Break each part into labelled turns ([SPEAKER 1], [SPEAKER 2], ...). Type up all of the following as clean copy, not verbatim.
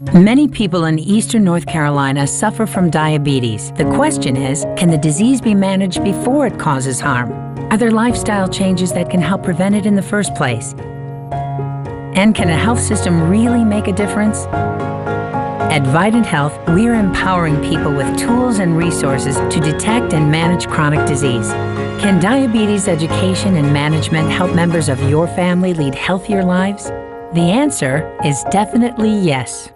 [SPEAKER 1] Many people in eastern North Carolina suffer from diabetes. The question is, can the disease be managed before it causes harm? Are there lifestyle changes that can help prevent it in the first place? And can a health system really make a difference? At Vidant Health, we're empowering people with tools and resources to detect and manage chronic disease. Can diabetes education and management help members of your family lead healthier lives? The answer is definitely yes.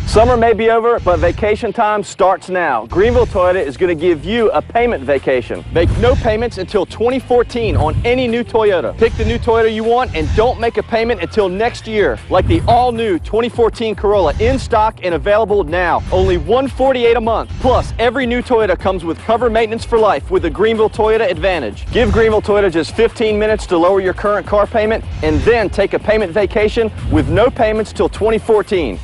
[SPEAKER 2] Summer may be over, but vacation time starts now. Greenville Toyota is going to give you a payment vacation. Make no payments until 2014 on any new Toyota. Pick the new Toyota you want and don't make a payment until next year. Like the all-new 2014 Corolla, in stock and available now. Only $148 a month. Plus, every new Toyota comes with cover maintenance for life with the Greenville Toyota Advantage. Give Greenville Toyota just 15 minutes to lower your current car payment and then take a payment vacation with no payments till 2014.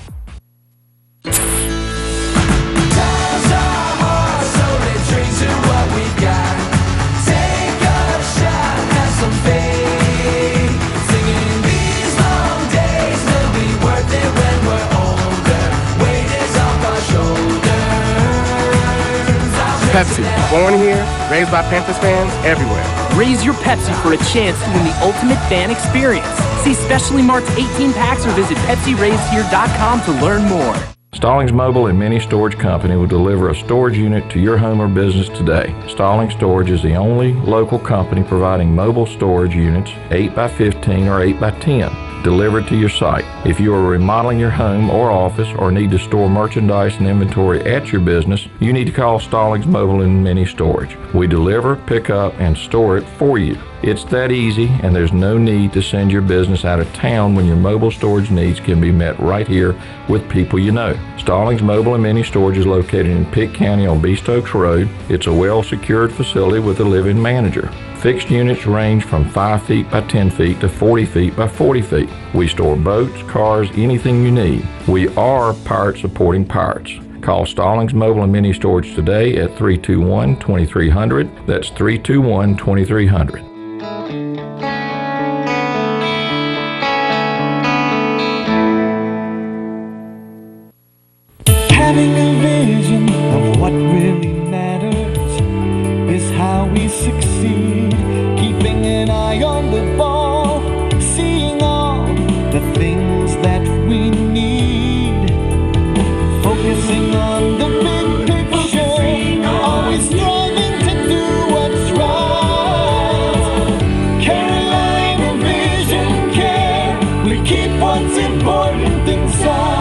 [SPEAKER 3] Pepsi, born here, raised by Panthers fans everywhere.
[SPEAKER 4] Raise your Pepsi for a chance to win the ultimate fan experience. See specially marked 18 packs or visit PepsiRaisedHere.com to learn more.
[SPEAKER 5] Stallings Mobile and Mini Storage Company will deliver a storage unit to your home or business today. Stallings Storage is the only local company providing mobile storage units 8x15 or 8x10 delivered to your site. If you are remodeling your home or office or need to store merchandise and inventory at your business, you need to call Stallings Mobile and Mini Storage. We deliver, pick up, and store it for you. It's that easy, and there's no need to send your business out of town when your mobile storage needs can be met right here with people you know. Stallings Mobile and Mini Storage is located in Pitt County on Beast Oaks Road. It's a well-secured facility with a living manager. Fixed units range from 5 feet by 10 feet to 40 feet by 40 feet. We store boats, cars, anything you need. We are pirate supporting pirates. Call Stallings Mobile and Mini Storage today at 321-2300. That's 321-2300.
[SPEAKER 6] Having a vision of what really matters is how we succeed. Keeping an eye on the ball, seeing all the things that we need. Focusing on the big picture, always striving to do what's right. Carolina Vision Care, we keep what's important in sight.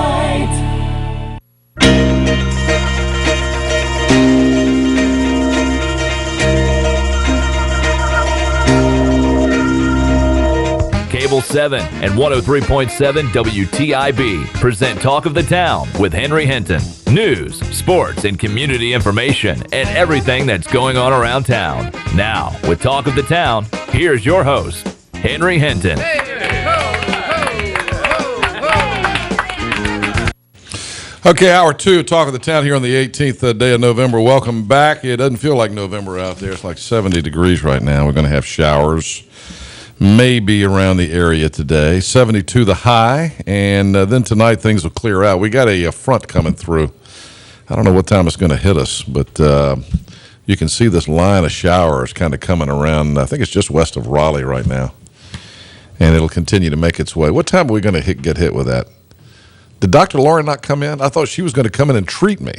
[SPEAKER 7] Cable 7 and 103.7 WTIB present Talk of the Town with Henry Hinton. News, sports, and community information and everything that's going on around town. Now, with Talk of the Town, here's your host, Henry Hinton.
[SPEAKER 8] Okay, hour two, Talk of the Town here on the 18th day of November. Welcome back. It doesn't feel like November out there. It's like 70 degrees right now. We're going to have showers maybe around the area today. 72 the high, and then tonight things will clear out. We got a front coming through. I don't know what time it's going to hit us, but you can see this line of showers kind of coming around. I think it's just west of Raleigh right now, and it'll continue to make its way. What time are we going to get hit with that? Did Dr. Lauren not come in? I thought she was going to come in and treat me.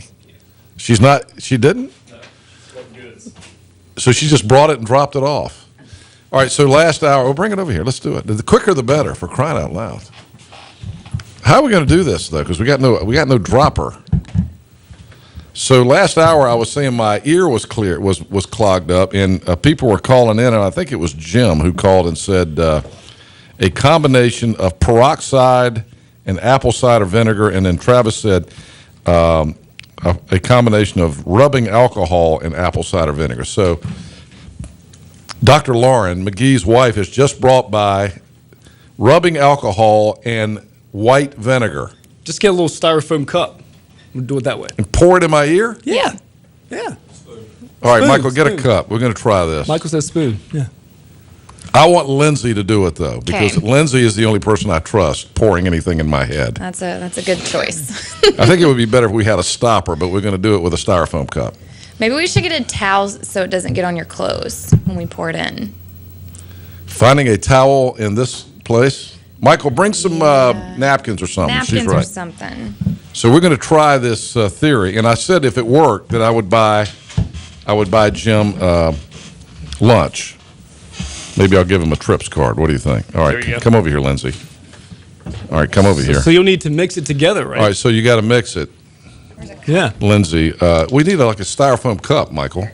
[SPEAKER 8] She's not. She didn't?
[SPEAKER 9] No, it wasn't good.
[SPEAKER 8] So she just brought it and dropped it off. All right, so last hour, we'll bring it over here. Let's do it. The quicker the better, for crying out loud. How are we going to do this, though? Because we got no dropper. So last hour, I was saying my ear was clear, was clogged up, and people were calling in, and I think it was Jim who called and said a combination of peroxide and apple cider vinegar, and then Travis said a combination of rubbing alcohol and apple cider vinegar. So Dr. Lauren, McGee's wife, has just brought by rubbing alcohol and white vinegar.
[SPEAKER 9] Just get a little styrofoam cup. We'll do it that way.
[SPEAKER 8] And pour it in my ear?
[SPEAKER 9] Yeah. Yeah.
[SPEAKER 8] All right, Michael, get a cup. We're going to try this.
[SPEAKER 9] Michael says spoon. Yeah.
[SPEAKER 8] I want Lindsay to do it, though, because Lindsay is the only person I trust pouring anything in my head.
[SPEAKER 10] That's a good choice.
[SPEAKER 8] I think it would be better if we had a stopper, but we're going to do it with a styrofoam cup.
[SPEAKER 10] Maybe we should get a towel so it doesn't get on your clothes when we pour it in.
[SPEAKER 8] Finding a towel in this place? Michael, bring some napkins or something.
[SPEAKER 10] Napkins
[SPEAKER 8] She's right.
[SPEAKER 10] or something.
[SPEAKER 8] So we're going to try this theory, and I said if it worked, that I would buy Jim lunch. Maybe I'll give him a Trips card. What do you think? All right, come over here, Lindsay. All right, come over here.
[SPEAKER 9] So you'll need to mix it together, right?
[SPEAKER 8] All right, so you got to mix it.
[SPEAKER 9] Yeah.
[SPEAKER 8] Lindsay, we need like a styrofoam cup, Michael.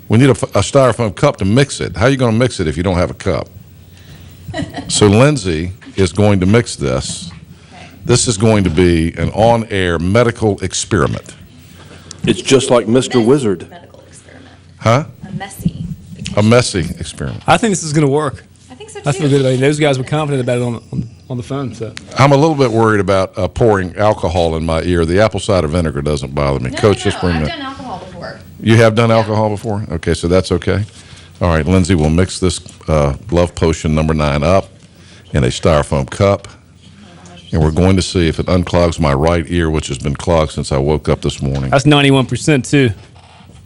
[SPEAKER 8] We need a styrofoam cup to mix it. How are you going to mix it if you don't have a cup? So Lindsay is going to mix this. This is going to be an on-air medical experiment.
[SPEAKER 11] It's just like Mr. Wizard.
[SPEAKER 10] Medical experiment.
[SPEAKER 8] Huh?
[SPEAKER 10] A messy
[SPEAKER 8] experiment.
[SPEAKER 9] I think this is going to work.
[SPEAKER 10] I think so, too.
[SPEAKER 9] I feel good about it. Those guys were confident about it on the phone. So
[SPEAKER 8] I'm a little bit worried about pouring alcohol in my ear. The apple cider vinegar doesn't bother me. Coach, just bring
[SPEAKER 10] I've
[SPEAKER 8] it.
[SPEAKER 10] done alcohol before.
[SPEAKER 8] You have done alcohol before? Okay, so that's okay. All right, Lindsay will mix this Love Potion number 9 up in a styrofoam cup. And we're going to see if it unclogs my right ear, which has been clogged since I woke up this morning.
[SPEAKER 9] that's 91% too.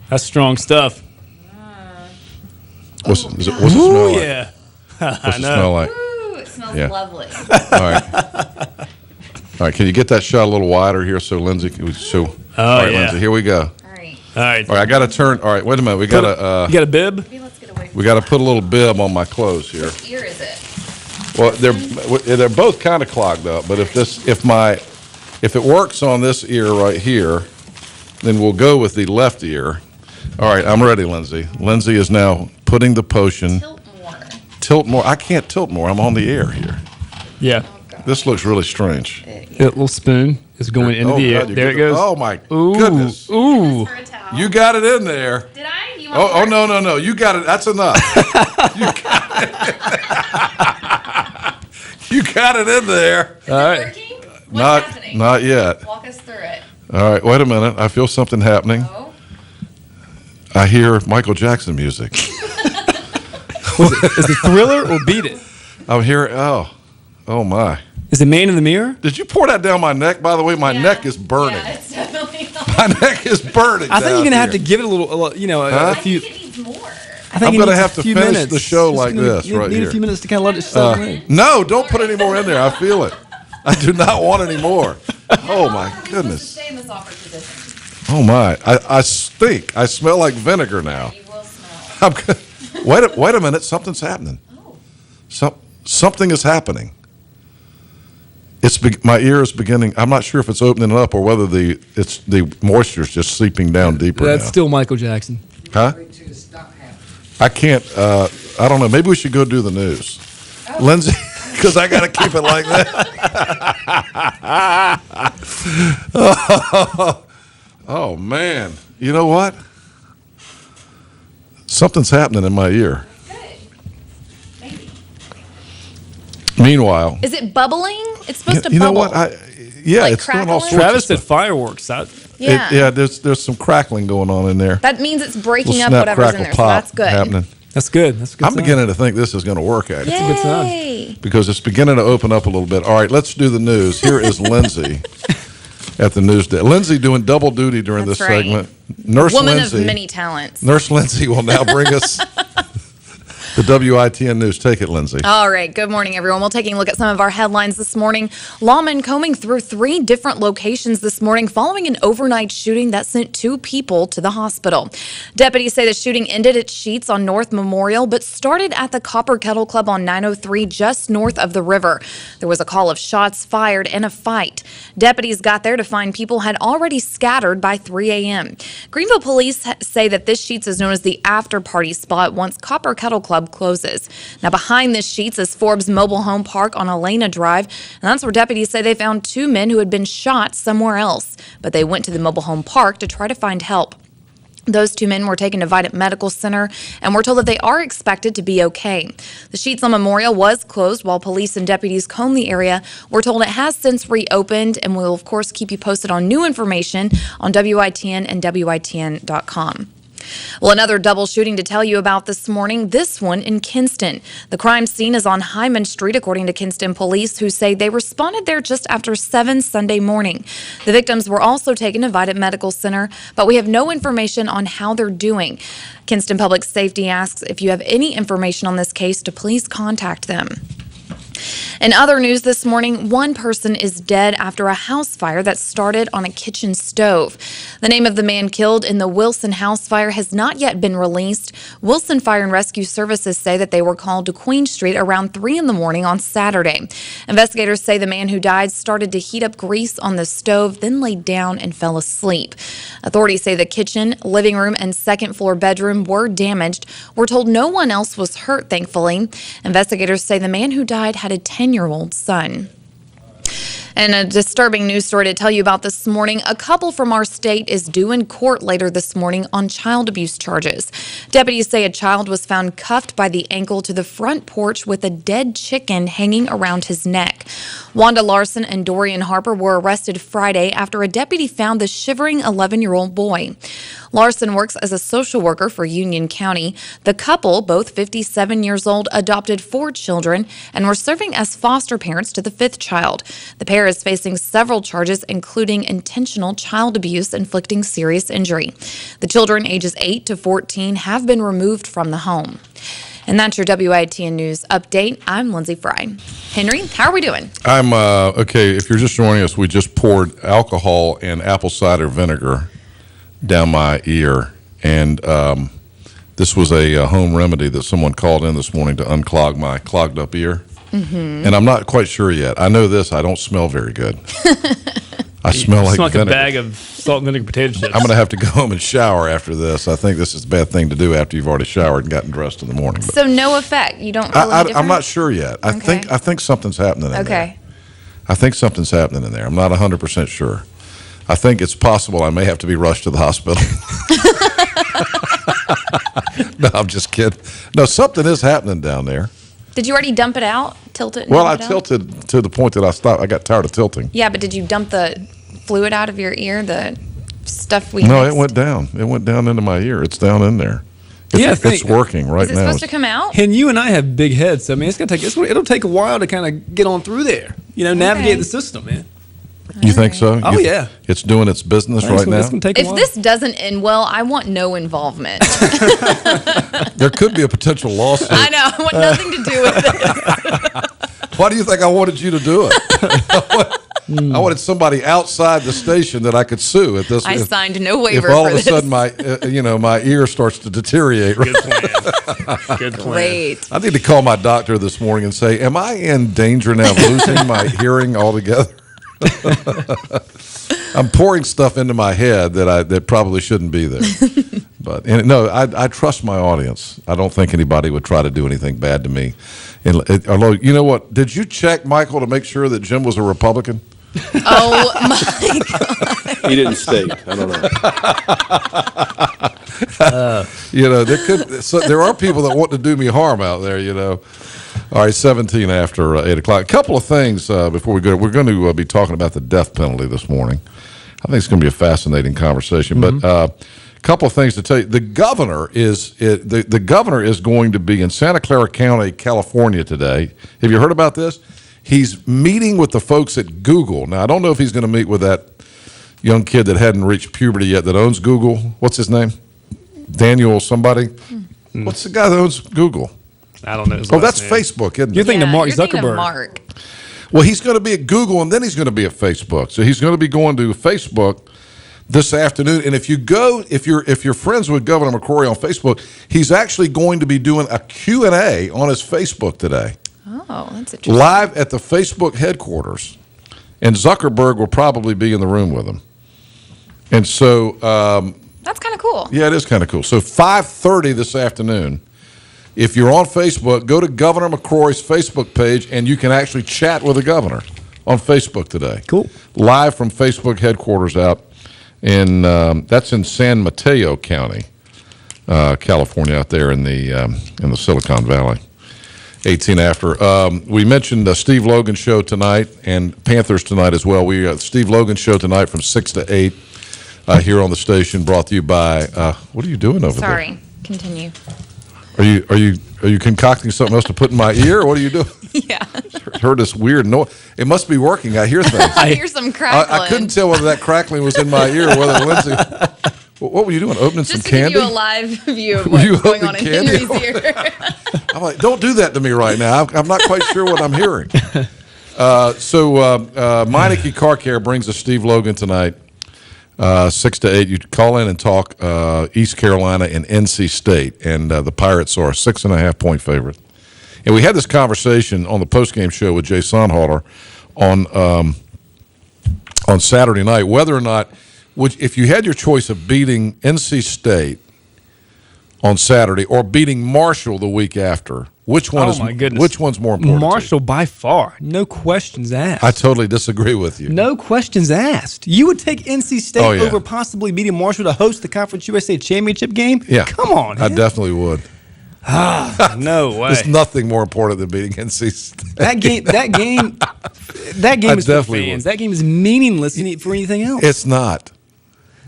[SPEAKER 9] That's strong stuff.
[SPEAKER 8] What's it smell like?
[SPEAKER 9] Yeah.
[SPEAKER 8] What's it smell like?
[SPEAKER 10] Ooh, it smells
[SPEAKER 8] Yeah.
[SPEAKER 10] lovely.
[SPEAKER 8] All right. All right, can you get that shot a little wider here so Lindsay can show? All right,
[SPEAKER 9] yeah.
[SPEAKER 8] Lindsay, here we go.
[SPEAKER 10] All right.
[SPEAKER 9] All right.
[SPEAKER 8] All right, I got to turn. All right, wait a minute. We got to
[SPEAKER 9] You got a bib?
[SPEAKER 10] Maybe let's get away from
[SPEAKER 8] we got to put a little bib on my clothes here.
[SPEAKER 10] Which ear is it?
[SPEAKER 8] Well, they're both kind of clogged up, but if it works on this ear right here, then we'll go with the left ear. All right, I'm ready, Lindsay. Lindsay is now putting the potion. Tilt more. I can't tilt more. I'm on the air here.
[SPEAKER 9] Yeah.
[SPEAKER 8] This looks really strange.
[SPEAKER 9] A little spoon is going into the air.
[SPEAKER 8] God,
[SPEAKER 9] There it goes.
[SPEAKER 8] Oh my
[SPEAKER 9] Ooh.
[SPEAKER 8] goodness!
[SPEAKER 9] Ooh.
[SPEAKER 8] You got it in there.
[SPEAKER 10] Did I? You
[SPEAKER 8] Oh no! You got it. That's enough. You got it. You got it in there.
[SPEAKER 10] Is it working? What's happening?
[SPEAKER 8] Not yet.
[SPEAKER 10] Walk us through it.
[SPEAKER 8] All right, wait a minute. I feel something happening.
[SPEAKER 10] Oh.
[SPEAKER 8] I hear Michael Jackson music.
[SPEAKER 9] Is it Thriller or Beat It?
[SPEAKER 8] I'm hearing. Oh my!
[SPEAKER 9] Is it Man in the Mirror?
[SPEAKER 8] Did you pour that down my neck? By the way, my neck is burning.
[SPEAKER 10] Yeah, it's definitely
[SPEAKER 8] My neck is burning.
[SPEAKER 9] I think you're
[SPEAKER 8] down
[SPEAKER 9] gonna have to
[SPEAKER 8] here.
[SPEAKER 9] give it a little, a few.
[SPEAKER 10] I think it needs more.
[SPEAKER 9] I think
[SPEAKER 8] I'm
[SPEAKER 9] it
[SPEAKER 8] gonna
[SPEAKER 9] needs
[SPEAKER 8] have
[SPEAKER 9] a
[SPEAKER 8] to
[SPEAKER 9] few
[SPEAKER 8] finish
[SPEAKER 9] minutes.
[SPEAKER 8] the show
[SPEAKER 9] Just
[SPEAKER 8] like
[SPEAKER 9] gonna
[SPEAKER 8] this right
[SPEAKER 9] need
[SPEAKER 8] here.
[SPEAKER 9] a few minutes to kind of let it settle in.
[SPEAKER 8] No, don't put any more in there. I feel it. I do not want any more. Oh my goodness.
[SPEAKER 10] Stay in this awkward position.
[SPEAKER 8] Oh my! I stink. I smell like vinegar now.
[SPEAKER 10] You will smell.
[SPEAKER 8] Wait a minute. Something's happening. Something is happening. My ear is beginning. I'm not sure if it's opening up or whether the moisture is just seeping down deeper.
[SPEAKER 9] That's
[SPEAKER 8] now.
[SPEAKER 9] still Michael Jackson.
[SPEAKER 8] Huh? I can't. I don't know. Maybe we should go do the news, Lindsay, because I got to keep it like that. Oh man! You know what? Something's happening in my ear. Meanwhile,
[SPEAKER 10] Is it bubbling? It's supposed to
[SPEAKER 8] you know
[SPEAKER 10] bubble.
[SPEAKER 8] what? It's doing all
[SPEAKER 10] crackling?
[SPEAKER 8] sorts
[SPEAKER 9] Travis
[SPEAKER 8] of
[SPEAKER 9] said
[SPEAKER 8] stuff.
[SPEAKER 9] fireworks.
[SPEAKER 10] Yeah.
[SPEAKER 8] There's some crackling going on in there.
[SPEAKER 10] That means it's breaking
[SPEAKER 8] Little
[SPEAKER 10] up
[SPEAKER 8] snap,
[SPEAKER 10] whatever's
[SPEAKER 8] crackle,
[SPEAKER 10] in there, so
[SPEAKER 8] pop
[SPEAKER 10] that's good.
[SPEAKER 8] happening.
[SPEAKER 9] That's good. That's a good.
[SPEAKER 8] I'm beginning to think this is going to work, actually.
[SPEAKER 9] a good sign.
[SPEAKER 10] Yay.
[SPEAKER 8] Because it's beginning to open up a little bit. All right, let's do the news. Here is Lindsay at the news day. Lindsay doing double duty during
[SPEAKER 10] That's
[SPEAKER 8] this
[SPEAKER 10] right.
[SPEAKER 8] segment. Nurse
[SPEAKER 10] Woman
[SPEAKER 8] Lindsay,
[SPEAKER 10] of many talents.
[SPEAKER 8] Nurse Lindsay will now bring us the WITN news. Take it, Lindsay.
[SPEAKER 10] All right. Good morning, everyone. We're taking a look at some of our headlines this morning. Lawmen combing through 3 different locations this morning following an overnight shooting that sent 2 people to the hospital. Deputies say the shooting ended at Sheets on North Memorial, but started at the Copper Kettle Club on 903 just north of the river. There was a call of shots fired and a fight. Deputies got there to find people had already scattered by 3 a.m. Greenville police say that this Sheets is known as the after party spot once Copper Kettle Club closes. Now, behind this Sheets is Forbes Mobile Home Park on Elena Drive, and that's where deputies say they found 2 men who had been shot somewhere else, but they went to the mobile home park to try to find help. Those 2 men were taken to Vidant Medical Center, and we're told that they are expected to be okay. The Sheets on Memorial was closed while police and deputies combed the area. We're told it has since reopened, and we'll, of course, keep you posted on new information on WITN and WITN.com. Well, another double shooting to tell you about this morning, this one in Kinston. The crime scene is on Hyman Street, according to Kinston police, who say they responded there just after 7 Sunday morning. The victims were also taken to Vidant Medical Center, but we have no information on how they're doing. Kinston Public Safety asks if you have any information on this case to please contact them. In other news this morning, one person is dead after a house fire that started on a kitchen stove. The name of the man killed in the Wilson house fire has not yet been released. Wilson Fire and Rescue Services say that they were called to Queen Street around 3 in the morning on Saturday. Investigators say the man who died started to heat up grease on the stove, then laid down and fell asleep. Authorities say the kitchen, living room, and second floor bedroom were damaged. We're told no one else was hurt, thankfully. Investigators say the man who died had a 10-year-old son. And a disturbing news story to tell you about this morning. A couple from our state is due in court later this morning on child abuse charges. Deputies say a child was found cuffed by the ankle to the front porch with a dead chicken hanging around his neck. Wanda Larson and Dorian Harper were arrested Friday after a deputy found the shivering 11-year-old boy. Larson works as a social worker for Union County. The couple, both 57 years old, adopted 4 children and were serving as foster parents to the 5th child. The pair is facing several charges, including intentional child abuse inflicting serious injury. The children, ages 8 to 14, have been removed from the home. And that's your WITN News update. I'm Lindsay Fry. Henry, how are we doing?
[SPEAKER 8] I'm okay. If you're just joining us, we just poured alcohol and apple cider vinegar down my ear, and this was a home remedy that someone called in this morning to unclog my clogged up ear. Mm-hmm. And I'm not quite sure yet. I know this: I don't smell very good. I smell like
[SPEAKER 9] a bag of salt and vinegar potato chips.
[SPEAKER 8] I'm going to have to go home and shower after this. I think this is a bad thing to do after you've already showered and gotten dressed in the morning. But
[SPEAKER 10] so no effect. You don't feel any different?
[SPEAKER 8] I'm not sure yet. I think something's happening in there.
[SPEAKER 10] Okay.
[SPEAKER 8] I think something's happening in there. I'm not 100% sure. I think it's possible I may have to be rushed to the hospital. No, I'm just kidding. No, something is happening down there.
[SPEAKER 10] Did you already dump it out? Tilt it?
[SPEAKER 8] Well, I tilted to the point that I stopped. I got tired of tilting.
[SPEAKER 10] Yeah, but did you dump the fluid out of your ear, the stuff we
[SPEAKER 8] No,
[SPEAKER 10] mixed?
[SPEAKER 8] it went down. It went down into my ear. It's down in there. It's working right now.
[SPEAKER 10] Is it supposed to come out?
[SPEAKER 9] And you and I have big heads, so I mean, it'll take a while to kind of get on through there. Navigate the system, man.
[SPEAKER 8] You think so?
[SPEAKER 9] Oh, yeah.
[SPEAKER 8] It's doing its business right now?
[SPEAKER 10] If this doesn't end well, I want no involvement.
[SPEAKER 8] There could be a potential lawsuit.
[SPEAKER 10] I know. I want nothing to do with this.
[SPEAKER 8] Why do you think I wanted you to do it? I wanted somebody outside the station that I could sue at this.
[SPEAKER 10] I signed no waiver
[SPEAKER 8] if all
[SPEAKER 10] for
[SPEAKER 8] of a
[SPEAKER 10] this.
[SPEAKER 8] sudden my ear starts to deteriorate.
[SPEAKER 9] Good plan. Good plan.
[SPEAKER 10] Great.
[SPEAKER 8] I need to call my doctor this morning and say, am I in danger now of losing my hearing altogether? I'm pouring stuff into my head that probably shouldn't be there. But no, I trust my audience. I don't think anybody would try to do anything bad to me. Although, you know what? Did you check, Michael, to make sure that Jim was a Republican?
[SPEAKER 10] Oh, my God.
[SPEAKER 11] He didn't state. I don't know.
[SPEAKER 8] There are people that want to do me harm out there, All right, 17 after 8 o'clock. A couple of things before we go. We're going to be talking about the death penalty this morning. I think it's going to be a fascinating conversation. Mm-hmm. But a couple of things to tell you. The governor is going to be in Santa Clara County, California today. Have you heard about this? He's meeting with the folks at Google. Now, I don't know if he's going to meet with that young kid that hadn't reached puberty yet that owns Google. What's his name? Daniel somebody? Mm. What's the guy that owns Google?
[SPEAKER 9] I don't know.
[SPEAKER 8] That's name. Facebook, isn't it?
[SPEAKER 9] You're thinking of Mark Zuckerberg.
[SPEAKER 10] Thinking of Mark.
[SPEAKER 8] Well, he's going to be at Google, and then he's going to be at Facebook. So he's going to be going to Facebook this afternoon. And if you're friends with Governor McCrory on Facebook, he's actually going to be doing a Q&A on his Facebook today.
[SPEAKER 10] Oh, that's interesting.
[SPEAKER 8] Live at the Facebook headquarters. And Zuckerberg will probably be in the room with him. And so
[SPEAKER 10] that's kind of cool.
[SPEAKER 8] Yeah, it is kind of cool. So 5:30 this afternoon. If you're on Facebook, go to Governor McCrory's Facebook page, and you can actually chat with the governor on Facebook today.
[SPEAKER 9] Cool.
[SPEAKER 8] Live from Facebook headquarters out that's in San Mateo County, California, out there in the Silicon Valley. 18 after. We mentioned Steve Logan's show tonight and Panthers tonight as well. We Steve Logan's show tonight from 6 to 8. here on the station, brought to you by. What are you doing over there?
[SPEAKER 10] Sorry, continue.
[SPEAKER 8] Are you concocting something else to put in my ear, or what are you doing?
[SPEAKER 10] Yeah.
[SPEAKER 8] Heard this weird noise. It must be working. I hear things.
[SPEAKER 10] I hear some crackling.
[SPEAKER 8] I couldn't tell whether that crackling was in my ear or whether Lindsay. What were you doing? Opening some candy?
[SPEAKER 10] Just to give you a live view of what's going on in Henry's ear.
[SPEAKER 8] I'm like, don't do that to me right now. I'm not quite sure what I'm hearing. Meineke Car Care brings us Steve Logan tonight, 6 to 8. You call in and talk East Carolina and NC State, and the Pirates are a 6.5-point favorite. And we had this conversation on the postgame show with Jay Sonhalter on Saturday night, whether or not, if you had your choice of beating NC State on Saturday or beating Marshall the week after, which one's more important?
[SPEAKER 9] Marshall by far, no questions asked.
[SPEAKER 8] I totally disagree with you.
[SPEAKER 9] No questions asked. You would take NC State over possibly beating Marshall to host the Conference USA Championship game?
[SPEAKER 8] Yeah.
[SPEAKER 9] Come on.
[SPEAKER 8] I definitely would.
[SPEAKER 9] No way.
[SPEAKER 8] There's nothing more important than beating NC State.
[SPEAKER 9] That game is for fans. That game is meaningless for anything else.
[SPEAKER 8] It's not.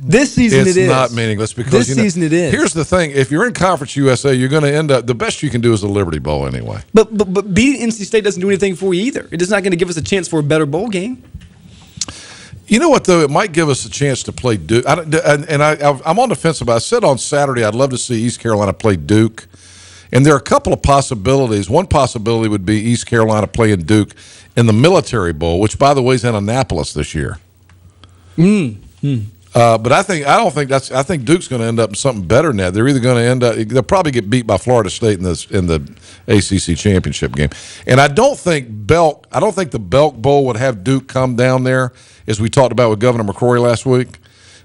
[SPEAKER 9] This season it is.
[SPEAKER 8] It's not meaningless because
[SPEAKER 9] this season it is.
[SPEAKER 8] Here's the thing: if you're in Conference USA, you're going to end up. The best you can do is the Liberty Bowl anyway.
[SPEAKER 9] But beating NC State doesn't do anything for you either. It is not going to give us a chance for a better bowl game.
[SPEAKER 8] You know what though? It might give us a chance to play Duke. I'm on the fence about it. I said on Saturday I'd love to see East Carolina play Duke, and there are a couple of possibilities. One possibility would be East Carolina playing Duke in the Military Bowl, which by the way is in Annapolis this year. But I think Duke's going to end up in something better than that. They're either going to end up. They'll probably get beat by Florida State in the ACC championship game. And I don't think the Belk Bowl would have Duke come down there, as we talked about with Governor McCrory last week,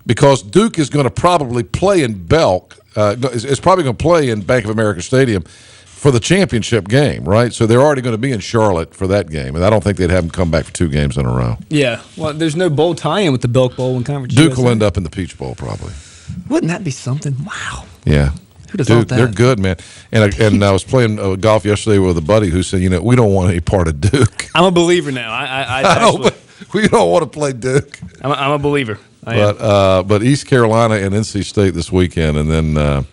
[SPEAKER 8] because Duke is going to probably play in Belk. It's probably going to play in Bank of America Stadium for the championship game, right? So they're already going to be in Charlotte for that game, and I don't think they'd have them come back for 2 games in a row.
[SPEAKER 9] Yeah, well, there's no bowl tie-in with the Belk Bowl in Conference
[SPEAKER 8] Duke
[SPEAKER 9] USA.
[SPEAKER 8] will end up in the Peach Bowl probably.
[SPEAKER 9] Wouldn't that be something? Wow.
[SPEAKER 8] Yeah.
[SPEAKER 9] Who'd have
[SPEAKER 8] Duke,
[SPEAKER 9] thought that?
[SPEAKER 8] they're good, man. And I was playing golf yesterday with a buddy who said, we don't want any part of Duke.
[SPEAKER 9] I'm a believer now.
[SPEAKER 8] We don't want to play Duke.
[SPEAKER 9] I'm a believer.
[SPEAKER 8] But East Carolina and NC State this weekend, and then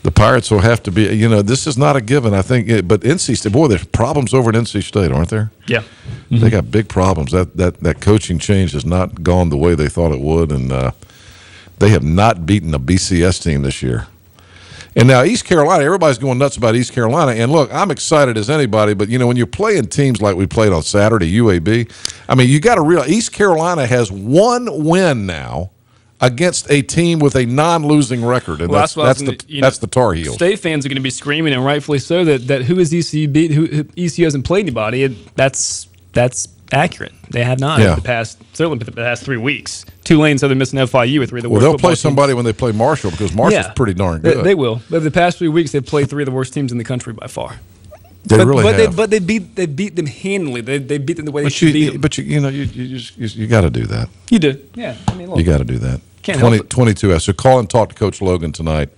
[SPEAKER 8] the Pirates will have to be. This is not a given, I think. But NC State, boy, there's problems over at NC State, aren't there?
[SPEAKER 9] Yeah,
[SPEAKER 8] they got big problems. That coaching change has not gone the way they thought it would, and they have not beaten a BCS team this year. And now East Carolina, everybody's going nuts about East Carolina. And look, I'm excited as anybody, but when you're playing teams like we played on Saturday, UAB, I mean, you got to realize East Carolina has 1 win now against a team with a non-losing record, and that's the Tar Heels.
[SPEAKER 9] State fans are going to be screaming, and rightfully so, that who has ECU beat? Who ECU hasn't played anybody. That's accurate. They have not
[SPEAKER 8] Yeah.
[SPEAKER 9] certainly the past 3 weeks. Tulane, Southern Miss, and FIU are 3 of the worst.
[SPEAKER 8] Well, they'll play
[SPEAKER 9] teams.
[SPEAKER 8] somebody when they play Marshall because Marshall's pretty darn good.
[SPEAKER 9] They will. But the past 3 weeks, they've played 3 of the worst teams in the country by far.
[SPEAKER 8] They really have.
[SPEAKER 9] They beat them handily. They beat them the way they should beat them.
[SPEAKER 8] But you got to do that.
[SPEAKER 9] You do. Yeah. I mean, look,
[SPEAKER 8] You got to do that.
[SPEAKER 9] Can't help it.
[SPEAKER 8] 22. So call and talk to Coach Logan tonight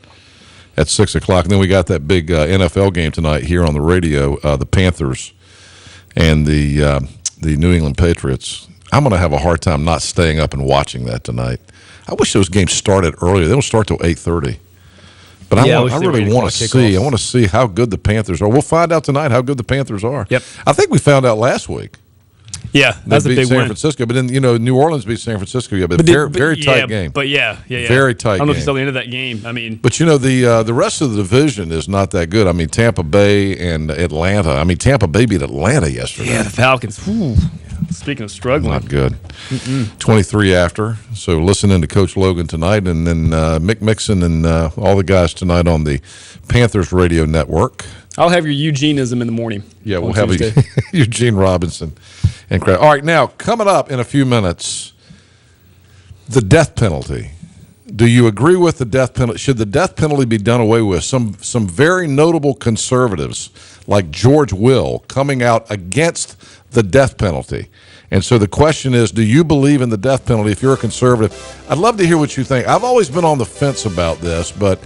[SPEAKER 8] at 6 o'clock. And then we got that big NFL game tonight here on the radio, the Panthers and the New England Patriots. I'm going to have a hard time not staying up and watching that tonight. I wish those games started earlier. They don't start till 8:30. But I really want to see. I want to see how good the Panthers are. We'll find out tonight how good the Panthers are.
[SPEAKER 9] Yep.
[SPEAKER 8] I think we found out last week.
[SPEAKER 9] Yeah, that's a
[SPEAKER 8] beat
[SPEAKER 9] big
[SPEAKER 8] San
[SPEAKER 9] win.
[SPEAKER 8] Francisco, but then New Orleans beat San Francisco. Yeah, but very tight game.
[SPEAKER 9] But yeah.
[SPEAKER 8] Very tight.
[SPEAKER 9] I don't know if
[SPEAKER 8] game.
[SPEAKER 9] you saw the end of that game. I mean,
[SPEAKER 8] but the rest of the division is not that good. I mean, Tampa Bay and Atlanta. I mean, Tampa Bay beat Atlanta yesterday.
[SPEAKER 9] Yeah, the Falcons. Whew. Speaking of struggling,
[SPEAKER 8] not good. 23 after. So listen in to Coach Logan tonight, and then Mick Mixon and all the guys tonight on the Panthers radio network.
[SPEAKER 9] I'll have your Eugenism in the morning.
[SPEAKER 8] Yeah, we'll have Eugene Robinson. And all right, now coming up in a few minutes, the death penalty. Do you agree with the death penalty? Should the death penalty be done away with? Some very notable conservatives like George Will coming out against the death penalty. And so the question is, do you believe in the death penalty if you're a conservative? I'd love to hear what you think. I've always been on the fence about this, but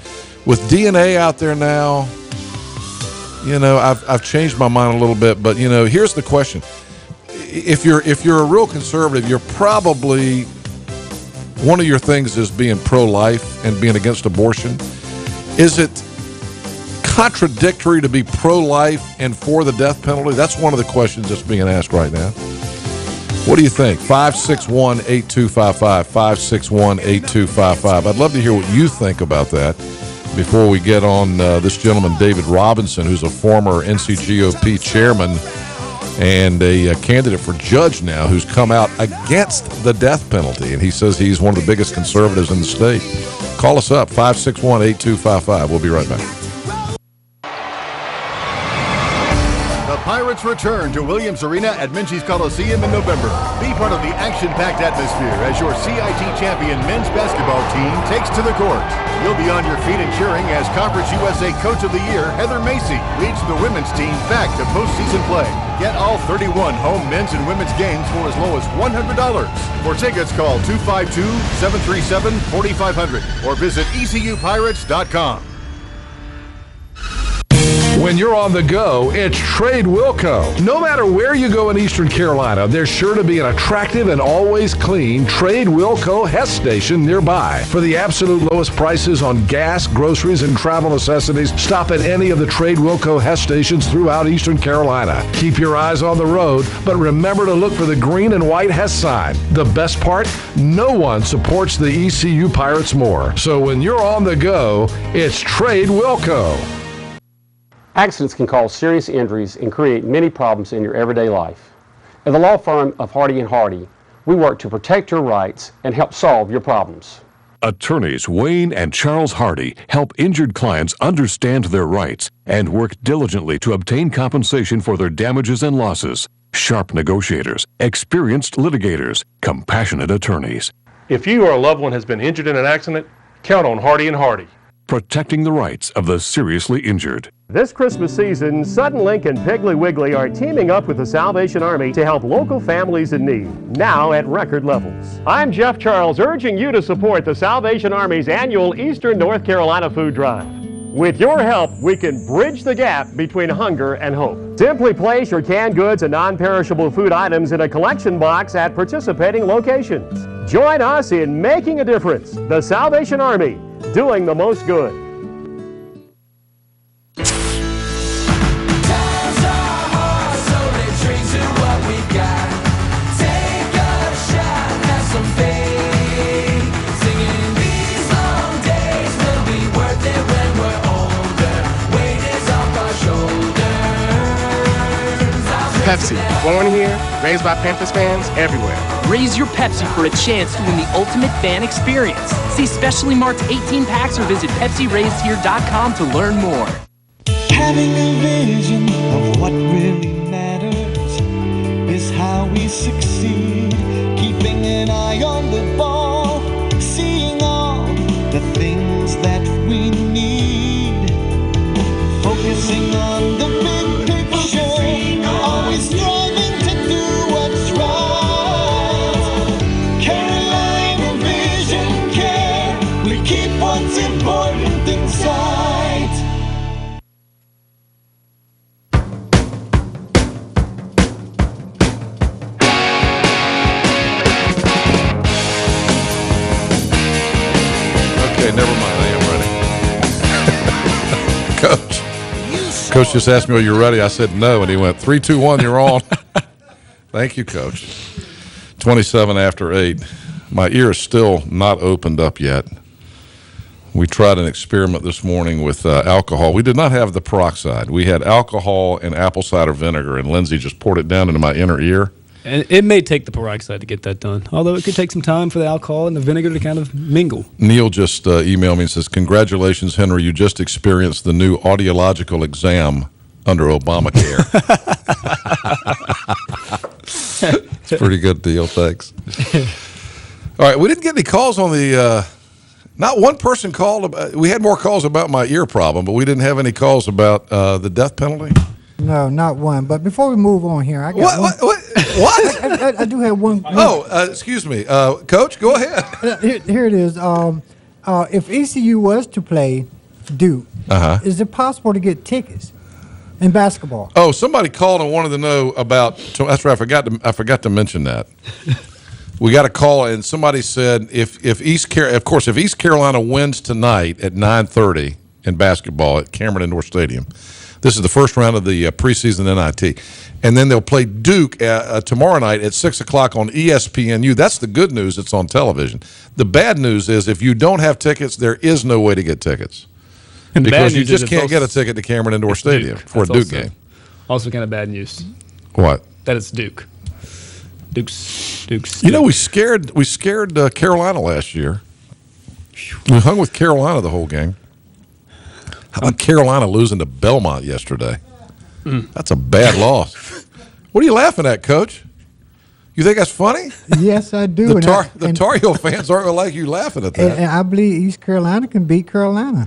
[SPEAKER 8] with DNA out there now, I've changed my mind a little bit. But here's the question: if you're a real conservative, you're probably one of your things is being pro-life and being against abortion. Is it contradictory to be pro-life and for the death penalty? That's one of the questions that's being asked right now. What do you think? 561-8255, 561-8255. I'd love to hear what you think about that before we get on this gentleman, David Robinson, who's a former NCGOP chairman and a candidate for judge now, who's come out against the death penalty. And he says he's one of the biggest conservatives in the state. Call us up, 561-8255. We'll be right back.
[SPEAKER 12] The Pirates return to Williams Arena at Minges Coliseum in November. Be part of the action-packed atmosphere as your CIT champion men's basketball team takes to the court. You'll be on your feet and cheering as Conference USA Coach of the Year Heather Macy leads the women's team back to postseason play. Get all 31 home men's and women's games for as low as $100. For tickets, call 252-737-4500 or visit ECUPirates.com.
[SPEAKER 8] When you're on the go, it's Trade Wilco. No matter where you go in Eastern Carolina, there's sure to be an attractive and always clean Trade Wilco Hess station nearby. For the absolute lowest prices on gas, groceries, and travel necessities, stop at any of the Trade Wilco Hess stations throughout Eastern Carolina. Keep your eyes on the road, but remember to look for the green and white Hess sign. The best part? No one supports the ECU Pirates more. So when you're on the go, it's Trade Wilco.
[SPEAKER 13] Accidents can cause serious injuries and create many problems in your everyday life. At the law firm of Hardy & Hardy, we work to protect your rights and help solve your problems.
[SPEAKER 14] Attorneys Wayne and Charles Hardy help injured clients understand their rights and work diligently to obtain compensation for their damages and losses. Sharp negotiators, experienced litigators, compassionate attorneys.
[SPEAKER 3] If you or a loved one has been injured in an accident, count on Hardy & Hardy.
[SPEAKER 14] Protecting the rights of the seriously injured.
[SPEAKER 15] This Christmas season, Suddenlink and Piggly Wiggly are teaming up with the Salvation Army to help local families in need, now at record levels. I'm Jeff Charles, urging you to support the Salvation Army's annual Eastern North Carolina Food Drive. With your help, we can bridge the gap between hunger and hope. Simply place your canned goods and non-perishable food items in a collection box at participating locations. Join us in making a difference. The Salvation Army, doing the most good.
[SPEAKER 3] Pepsi, born here, raised by Panthers fans everywhere.
[SPEAKER 4] Raise your Pepsi for a chance to win the ultimate fan experience. See specially marked 18 packs or visit PepsiRaisedHere.com to learn more.
[SPEAKER 6] Having a vision of what really matters is how we succeed. Keeping an eye on the ball, seeing all the things that we need. Focusing on the big picture, always striving to do what's right. Carolina Vision Care, we keep what's important in sight.
[SPEAKER 8] Okay, never mind. I am ready. Coach just asked me, are you ready? I said no, and he went, 3, 2, 1, you're on. Thank you, Coach. 27 after 8. My ear is still not opened up yet. We tried an experiment this morning with alcohol. We did not have the peroxide. We had alcohol and apple cider vinegar, and Lindsay just poured it down into my inner ear.
[SPEAKER 9] And it may take the peroxide to get that done, although it could take some time for the alcohol and the vinegar to kind of mingle.
[SPEAKER 8] Neil just emailed me and says, congratulations, Henry. You just experienced the new audiological exam under Obamacare. It's a pretty good deal. Thanks. All right. We didn't get any calls on the not one person called. We had more calls about my ear problem, but we didn't have any calls about the death penalty.
[SPEAKER 16] No, not one. But before we move on here, I got
[SPEAKER 8] what?
[SPEAKER 16] I do have one.
[SPEAKER 8] Oh, excuse me, Coach. Go ahead.
[SPEAKER 16] Here it is. If ECU was to play Duke, is it possible to get tickets in basketball?
[SPEAKER 8] Oh, somebody called and wanted to know about. That's right. I forgot to mention that. We got a call, and somebody said if East Carolina wins tonight at 9:30 in basketball at Cameron Indoor Stadium, this is the first round of the preseason NIT, and then they'll play Duke tomorrow night at 6 o'clock on ESPNU. That's the good news. It's on television. The bad news is if you don't have tickets, there is no way to get tickets because you just can't get a ticket to Cameron Indoor Stadium for a Duke game.
[SPEAKER 9] Also kind of bad news.
[SPEAKER 8] What?
[SPEAKER 9] That it's Duke. Duke's.
[SPEAKER 8] You know, we scared Carolina last year. We hung with Carolina the whole game. How about Carolina losing to Belmont yesterday? That's a bad loss. What are you laughing at, Coach? You think that's funny?
[SPEAKER 16] Yes, I do.
[SPEAKER 8] The Tar Heel fans aren't going to like you laughing at that.
[SPEAKER 16] And I believe East Carolina can beat Carolina.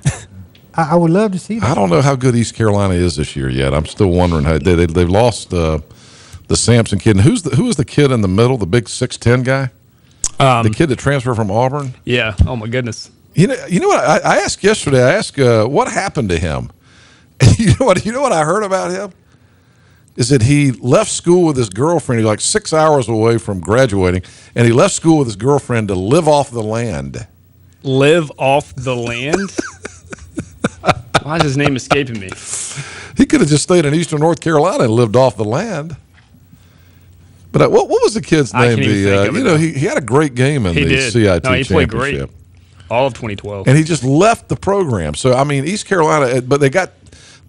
[SPEAKER 16] I would love to see that.
[SPEAKER 8] I don't know how good East Carolina is this year yet. I'm still wondering how they've lost the Sampson kid. And who was the kid in the middle, the big 6'10" guy? The kid that transferred from Auburn?
[SPEAKER 9] Yeah. Oh, my goodness.
[SPEAKER 8] You know what I asked yesterday? I asked what happened to him. And you know what I heard about him? Is that he left school with his girlfriend. He's like 6 hours away from graduating, and he left school with his girlfriend to live off the land.
[SPEAKER 9] Live off the land? Why is his name escaping me?
[SPEAKER 8] He could have just stayed in eastern North Carolina and lived off the land. But what was the kid's name? He had a great game in the CIT
[SPEAKER 9] he played
[SPEAKER 8] championship.
[SPEAKER 9] Great. All of 2012.
[SPEAKER 8] And he just left the program. So, I mean, East Carolina, but they got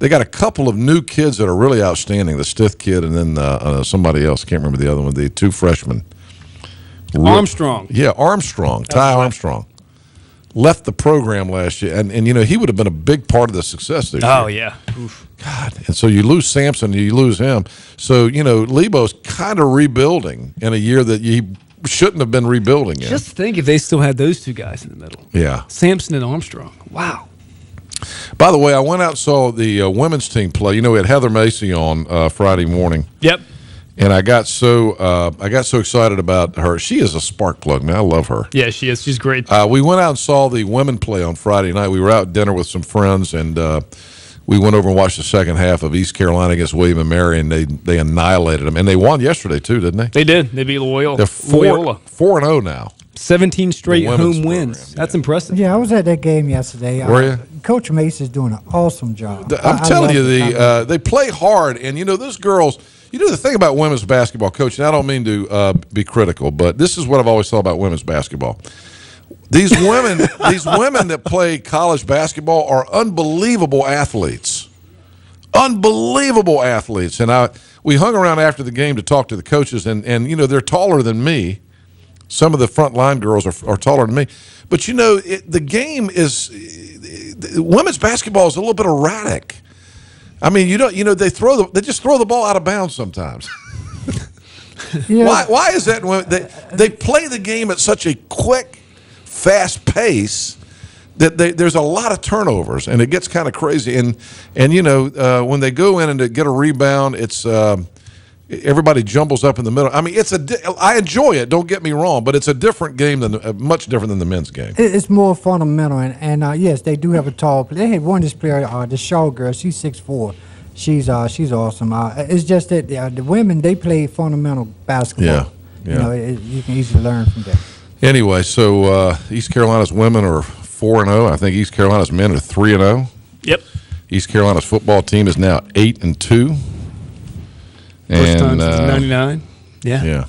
[SPEAKER 8] a couple of new kids that are really outstanding. The Stith kid and then somebody else. Can't remember the other one. The two freshmen.
[SPEAKER 9] Armstrong.
[SPEAKER 8] Yeah, Armstrong. Ty Armstrong. Left the program last year. And he would have been a big part of the success this year.
[SPEAKER 9] Oh, yeah. Oof.
[SPEAKER 8] God. And so you lose Sampson and you lose him. So, Lebo's kind of rebuilding in a year that he shouldn't have been rebuilding in.
[SPEAKER 9] Just think if they still had those two guys in the middle.
[SPEAKER 8] Yeah.
[SPEAKER 9] Sampson and Armstrong. Wow.
[SPEAKER 8] By the way, I went out and saw the women's team play. We had Heather Macy on Friday morning.
[SPEAKER 9] Yep.
[SPEAKER 8] And I got so excited about her. She is a spark plug, man. I love her.
[SPEAKER 9] Yeah, she is. She's great.
[SPEAKER 8] We went out and saw the women play on Friday night. We were out at dinner with some friends, and we went over and watched the second half of East Carolina against William & Mary, and they annihilated them. And they won yesterday, too, didn't they?
[SPEAKER 9] They did. They beat Loyola.
[SPEAKER 8] They're 4-0 now.
[SPEAKER 9] 17 straight home wins. That's impressive.
[SPEAKER 16] Yeah, I was at that game yesterday.
[SPEAKER 8] Were you?
[SPEAKER 16] Coach Mace is doing an awesome job.
[SPEAKER 8] I'm telling you, they play hard, and those girls. The thing about women's basketball, Coach, and I don't mean to be critical, but this is what I've always thought about women's basketball. These women that play college basketball are unbelievable athletes. Unbelievable athletes. And we hung around after the game to talk to the coaches, and they're taller than me. Some of the front line girls are taller than me. But, the game is women's basketball is a little bit erratic. I mean, they just throw the ball out of bounds sometimes. Yeah. Why is that? They play the game at such a quick, fast pace that there's a lot of turnovers, and it gets kind of crazy. And when they go in and to get a rebound, it's everybody jumbles up in the middle. I mean, I enjoy it. Don't get me wrong, but it's a different game much different than the men's game.
[SPEAKER 16] It's more fundamental, and yes, they do have a tall player. They had one of this player, the Shaw girl. She's 6'4". She's awesome. It's just that the women, they play fundamental basketball.
[SPEAKER 8] Yeah.
[SPEAKER 16] You can easily learn from that.
[SPEAKER 8] Anyway, so East Carolina's women are 4-0. I think East Carolina's men are 3-0.
[SPEAKER 9] Yep.
[SPEAKER 8] East Carolina's football team is now 8-2.
[SPEAKER 9] First time since '99. Yeah.
[SPEAKER 8] Yeah.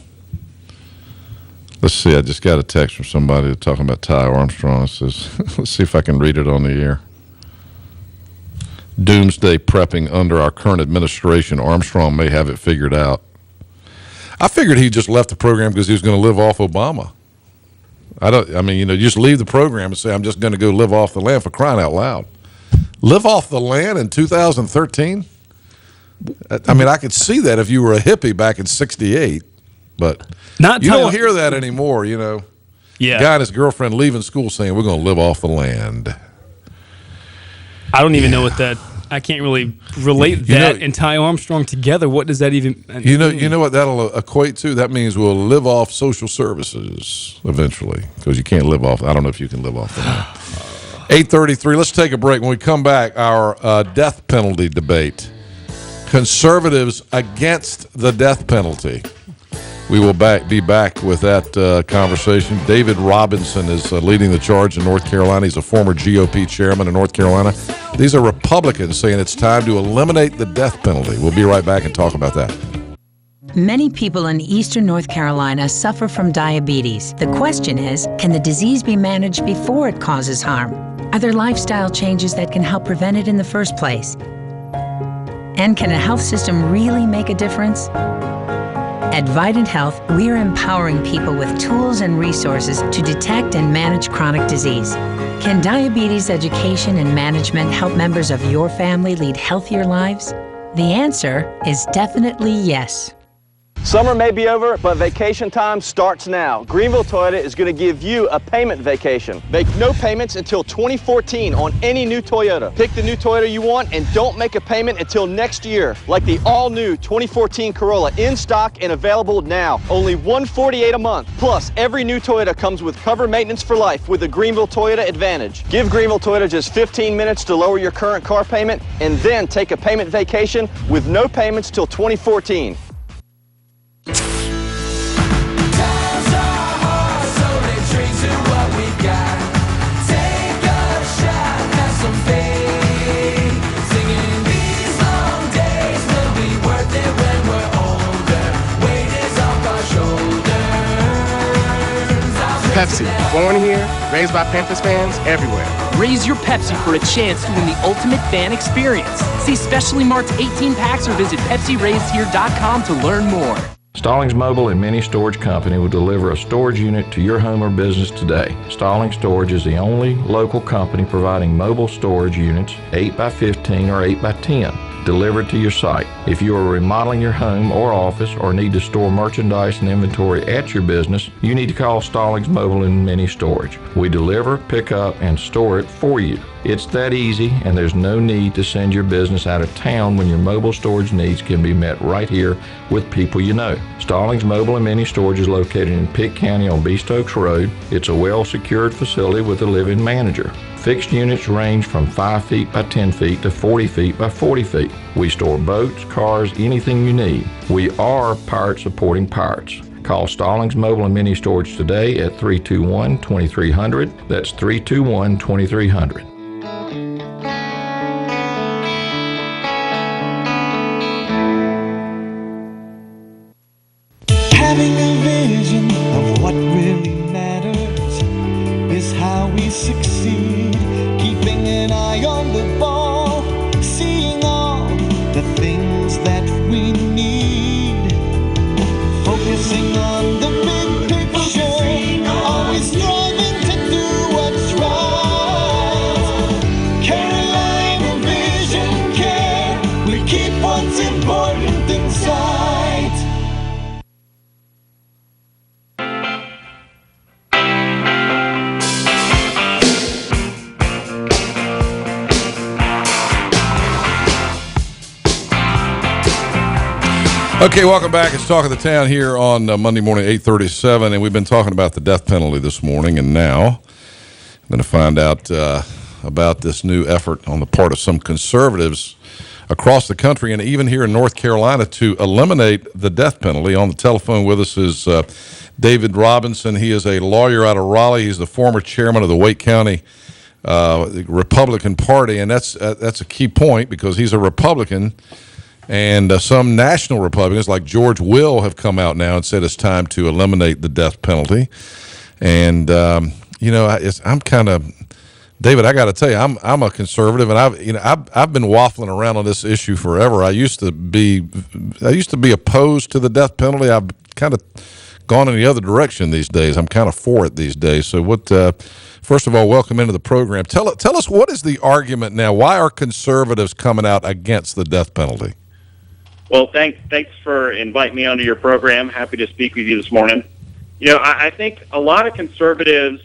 [SPEAKER 8] Let's see. I just got a text from somebody talking about Ty Armstrong. It says, let's see if I can read it on the air. Doomsday prepping under our current administration. Armstrong may have it figured out. I figured he just left the program because he was going to live off Obama. You just leave the program and say, I'm just going to go live off the land, for crying out loud. Live off the land in 2013? I mean, I could see that if you were a hippie back in '68, but you don't hear that anymore, Yeah. Guy and his girlfriend leaving school saying, we're going to live off the land.
[SPEAKER 9] I don't even know what that. I can't really relate that and Ty Armstrong together. What does that even?
[SPEAKER 8] You know what that'll equate to? That means we'll live off social services eventually, because you can't live off. I don't know if you can live off the land. 8:33. Let's take a break. When we come back, our death penalty debate. Conservatives against the death penalty. We will be back with that conversation. David Robinson is leading the charge in North Carolina. He's a former GOP chairman in North Carolina. These are Republicans saying it's time to eliminate the death penalty. We'll be right back and talk about that.
[SPEAKER 1] Many people in eastern North Carolina suffer from diabetes. The question is, can the disease be managed before it causes harm? Are there lifestyle changes that can help prevent it in the first place? And can a health system really make a difference? At Vidant Health, we're empowering people with tools and resources to detect and manage chronic disease. Can diabetes education and management help members of your family lead healthier lives? The answer is definitely yes.
[SPEAKER 2] Summer may be over, but vacation time starts now. Greenville Toyota is going to give you a payment vacation. Make no payments until 2014 on any new Toyota. Pick the new Toyota you want and don't make a payment until next year. Like the all-new 2014 Corolla, in stock and available now. Only $148 a month. Plus, every new Toyota comes with cover maintenance for life with the Greenville Toyota Advantage. Give Greenville Toyota just 15 minutes to lower your current car payment and then take a payment vacation with no payments till 2014.
[SPEAKER 3] Pepsi, born here, raised by Panthers fans everywhere.
[SPEAKER 4] Raise your Pepsi for a chance to win the ultimate fan experience. See specially marked 18 packs or visit PepsiRaisedHere.com to learn more.
[SPEAKER 5] Stallings Mobile and Mini Storage Company will deliver a storage unit to your home or business today. Stallings Storage is the only local company providing mobile storage units 8x15 or 8x10 delivered to your site. If you are remodeling your home or office or need to store merchandise and inventory at your business, you need to call Stallings Mobile and Mini Storage. We deliver, pick up, and store it for you. It's that easy, and there's no need to send your business out of town when your mobile storage needs can be met right here with people you know. Stallings Mobile and Mini Storage is located in Pitt County on Beast Oaks Road. It's a well-secured facility with a live-in manager. Fixed units range from 5 feet by 10 feet to 40 feet by 40 feet. We store boats, cars, anything you need. We are Pirate supporting pirates. Call Stallings Mobile and Mini Storage today at 321-2300. That's 321-2300.
[SPEAKER 6] Having a vision of what really matters is how we succeed. Keeping an eye on the ball, seeing all the things that we need. Focusing on the big picture, always striving to do what's right. Carolina Vision Care, we keep what's important in sight.
[SPEAKER 8] Okay, welcome back. It's Talk of the Town here on Monday morning, 8:37, and we've been talking about the death penalty this morning, and now I'm going to find out about this new effort on the part of some conservatives across the country and even here in North Carolina to eliminate the death penalty. On the telephone with us is David Robinson. He is a lawyer out of Raleigh. He's the former chairman of the Wake County Republican Party, and that's a key point because he's a Republican. And some national Republicans like George Will have come out now and said it's time to eliminate the death penalty. And, I'm kind of, David, I got to tell you, I'm a conservative, and I've been waffling around on this issue forever. I used to be opposed to the death penalty. I've kind of gone in the other direction these days. I'm kind of for it these days. So first of all, welcome into the program. Tell us, what is the argument now? Why are conservatives coming out against the death penalty?
[SPEAKER 17] Well, thanks for inviting me onto your program. Happy to speak with you this morning. I think a lot of conservatives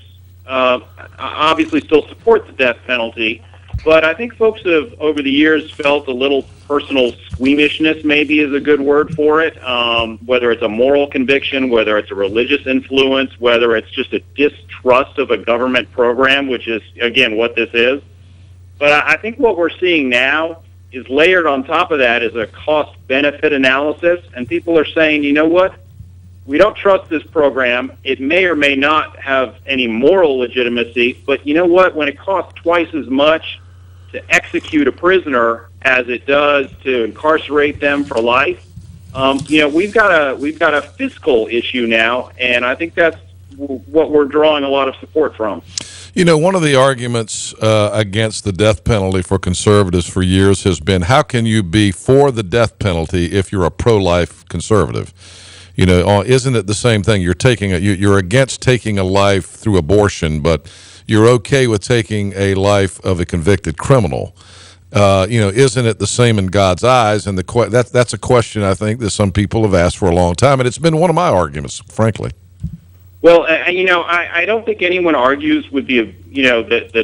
[SPEAKER 17] obviously still support the death penalty, but I think folks have, over the years, felt a little personal squeamishness, maybe is a good word for it, whether it's a moral conviction, whether it's a religious influence, whether it's just a distrust of a government program, which is, again, what this is. But I think what we're seeing now is layered on top of that is a cost-benefit analysis, and people are saying, you know what, We don't trust this program. It may or may not have any moral legitimacy, but you know what? When it costs twice as much to execute a prisoner as it does to incarcerate them for life, we've got a fiscal issue now, and I think that's what we're drawing a lot of support from.
[SPEAKER 8] One of the arguments against the death penalty for conservatives for years has been, how can you be for the death penalty if you're a pro-life conservative? Isn't it the same thing? You're against taking a life through abortion, but you're okay with taking a life of a convicted criminal. Isn't it the same in God's eyes? And that's a question I think that some people have asked for a long time, and it's been one of my arguments, frankly.
[SPEAKER 17] Well, I don't think anyone argues with the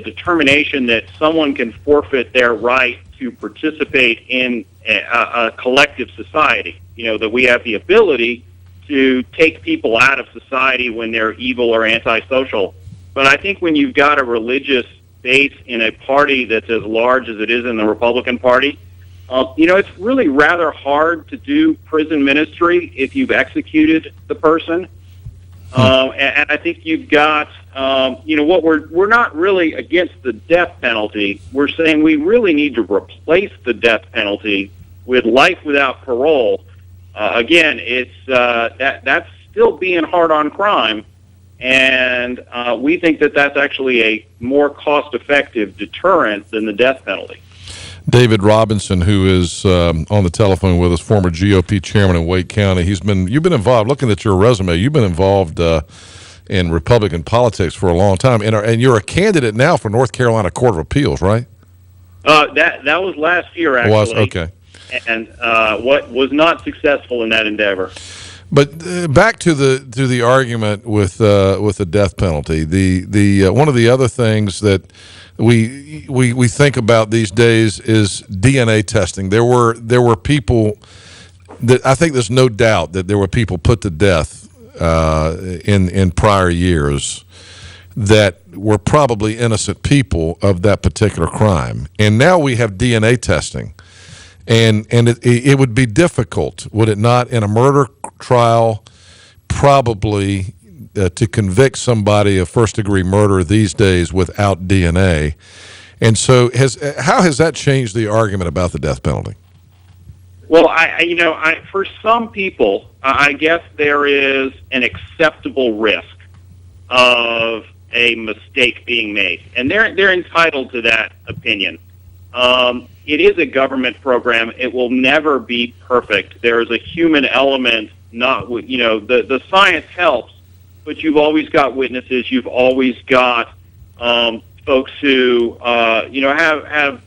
[SPEAKER 17] determination that someone can forfeit their right to participate in a collective society. That we have the ability to take people out of society when they're evil or antisocial. But I think when you've got a religious base in a party that's as large as it is in the Republican Party, it's really rather hard to do prison ministry if you've executed the person. And I think you've got, what we're not really against the death penalty. We're saying we really need to replace the death penalty with life without parole. Again, it's that's still being hard on crime, and we think that that's actually a more cost-effective deterrent than the death penalty.
[SPEAKER 8] David Robinson, who is on the telephone with us, former GOP chairman in Wake County. You've been involved. Looking at your resume, you've been involved in Republican politics for a long time, and you're a candidate now for North Carolina Court of Appeals, right?
[SPEAKER 17] That was last year, actually.
[SPEAKER 8] Was okay.
[SPEAKER 17] And what was not successful in that endeavor.
[SPEAKER 8] But back to the argument with the death penalty. The one of the other things that we think about these days is DNA testing. There were people that I think there's no doubt that there were people put to death in prior years that were probably innocent people of that particular crime, and now we have DNA testing. And it would be difficult, would it not, in a murder trial, probably to convict somebody of first-degree murder these days without DNA. And so how has that changed the argument about the death penalty?
[SPEAKER 17] Well, for some people, I guess there is an acceptable risk of a mistake being made, and they're entitled to that opinion. It is a government program. It will never be perfect. There is a human element. The science helps, but you've always got witnesses. You've always got folks who have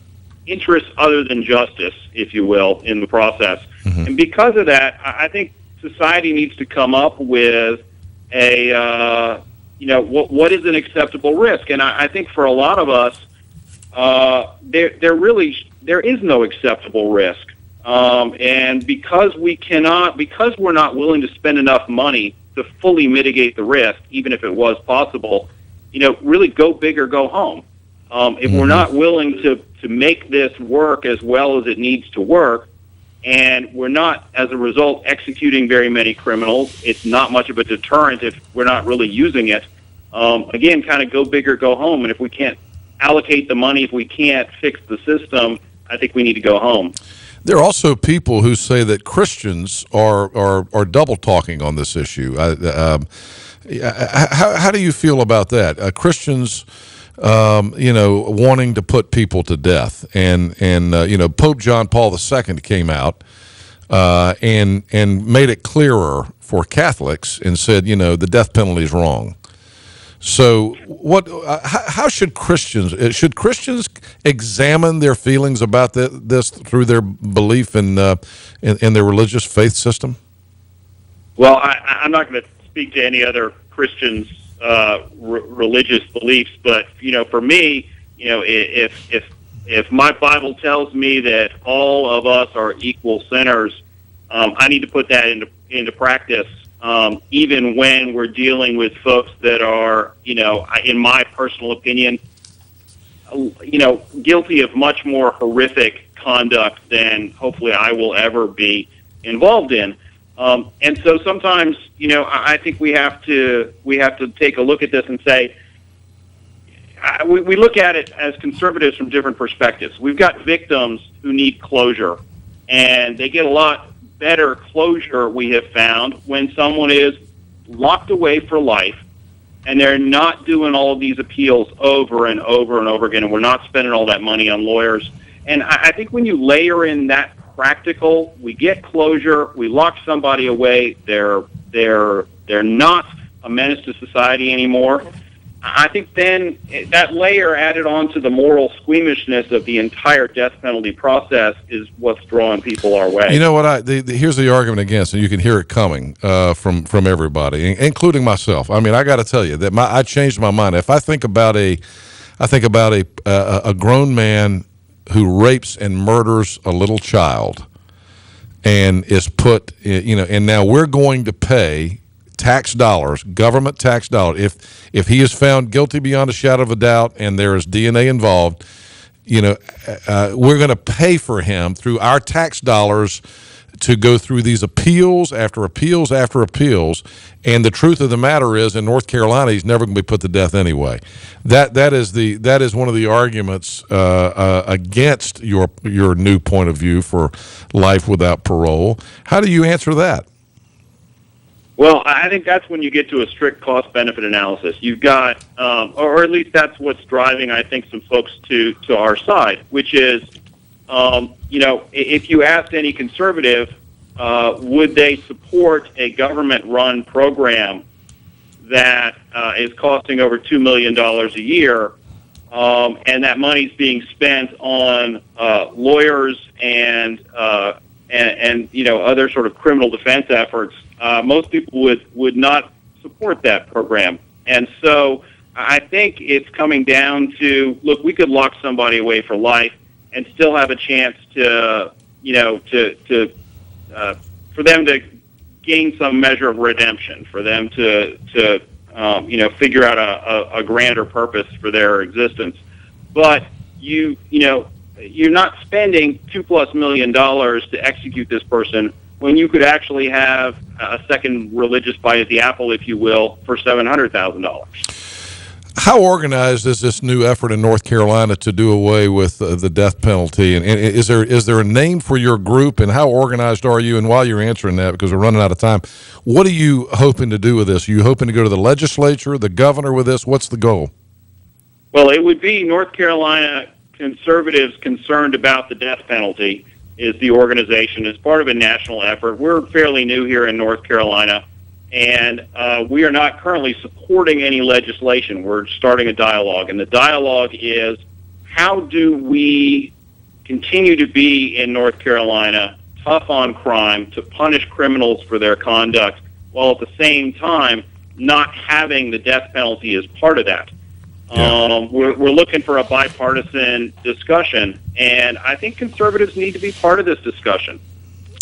[SPEAKER 17] interests other than justice, if you will, in the process. Mm-hmm. And because of that, I think society needs to come up with what is an acceptable risk. And I think for a lot of us, there is no acceptable risk, and because we're not willing to spend enough money to fully mitigate the risk, even if it was possible, really go big or go home. If we're not willing to make this work as well as it needs to work, and we're not, as a result, executing very many criminals, it's not much of a deterrent if we're not really using it. Again, kind of go big or go home, and if we can't allocate the money, if we can't fix the system, I think we need to go home.
[SPEAKER 8] There are also people who say that Christians are double talking on this issue. How do you feel about that? Christians, wanting to put people to death, and Pope John Paul II came out and made it clearer for Catholics and said, the death penalty is wrong. So, how should Christians examine their feelings about this through their belief in their religious faith system?
[SPEAKER 17] Well, I'm not going to speak to any other Christians' religious beliefs, but for me, if my Bible tells me that all of us are equal sinners, I need to put that into practice. Even when we're dealing with folks that are, in my personal opinion, guilty of much more horrific conduct than hopefully I will ever be involved in. And so sometimes, I think we have to take a look at this and say, we look at it as conservatives from different perspectives. We've got victims who need closure, and they get a lot better closure, we have found, when someone is locked away for life and they're not doing all of these appeals over and over and over again, and we're not spending all that money on lawyers. And I think when you layer in that practical, we get closure, we lock somebody away, they're not a menace to society anymore. I think then that layer added on to the moral squeamishness of the entire death penalty process is what's drawing people our way.
[SPEAKER 8] You know what? Here's the argument against, and you can hear it coming from everybody, including myself. I mean, I got to tell you that I changed my mind. If I think about a grown man who rapes and murders a little child, and is put, and now we're going to pay tax dollars, government tax dollars. If he is found guilty beyond a shadow of a doubt and there is DNA involved, we're going to pay for him through our tax dollars to go through these appeals after appeals after appeals. And the truth of the matter is, in North Carolina, he's never going to be put to death anyway. That is one of the arguments against your new point of view for life without parole. How do you answer that?
[SPEAKER 17] Well, I think that's when you get to a strict cost-benefit analysis. You've got, or at least that's what's driving, I think, some folks to our side, which is, if you asked any conservative, would they support a government-run program that is costing over $2 million a year, and that money's being spent on lawyers and other sort of criminal defense efforts? Most people would not support that program. And so I think it's coming down to, look, we could lock somebody away for life and still have a chance to for them to gain some measure of redemption, for them to figure out a grander purpose for their existence. But you're not spending $2+ million to execute this person when you could actually have a second religious bite at the apple, if you will, for $700,000.
[SPEAKER 8] How organized is this new effort in North Carolina to do away with the death penalty? And is there a name for your group, and how organized are you? And while you're answering that, because we're running out of time, what are you hoping to do with this? Are you hoping to go to the legislature, the governor with this? What's the goal?
[SPEAKER 17] Well, it would be North Carolina conservatives concerned about the death penalty is the organization. It's part of a national effort. We're fairly new here in North Carolina, and we are not currently supporting any legislation. We're starting a dialogue, and the dialogue is, how do we continue to be in North Carolina tough on crime, to punish criminals for their conduct, while at the same time not having the death penalty as part of that? Yeah. We're looking for a bipartisan discussion, and I think conservatives need to be part of this discussion.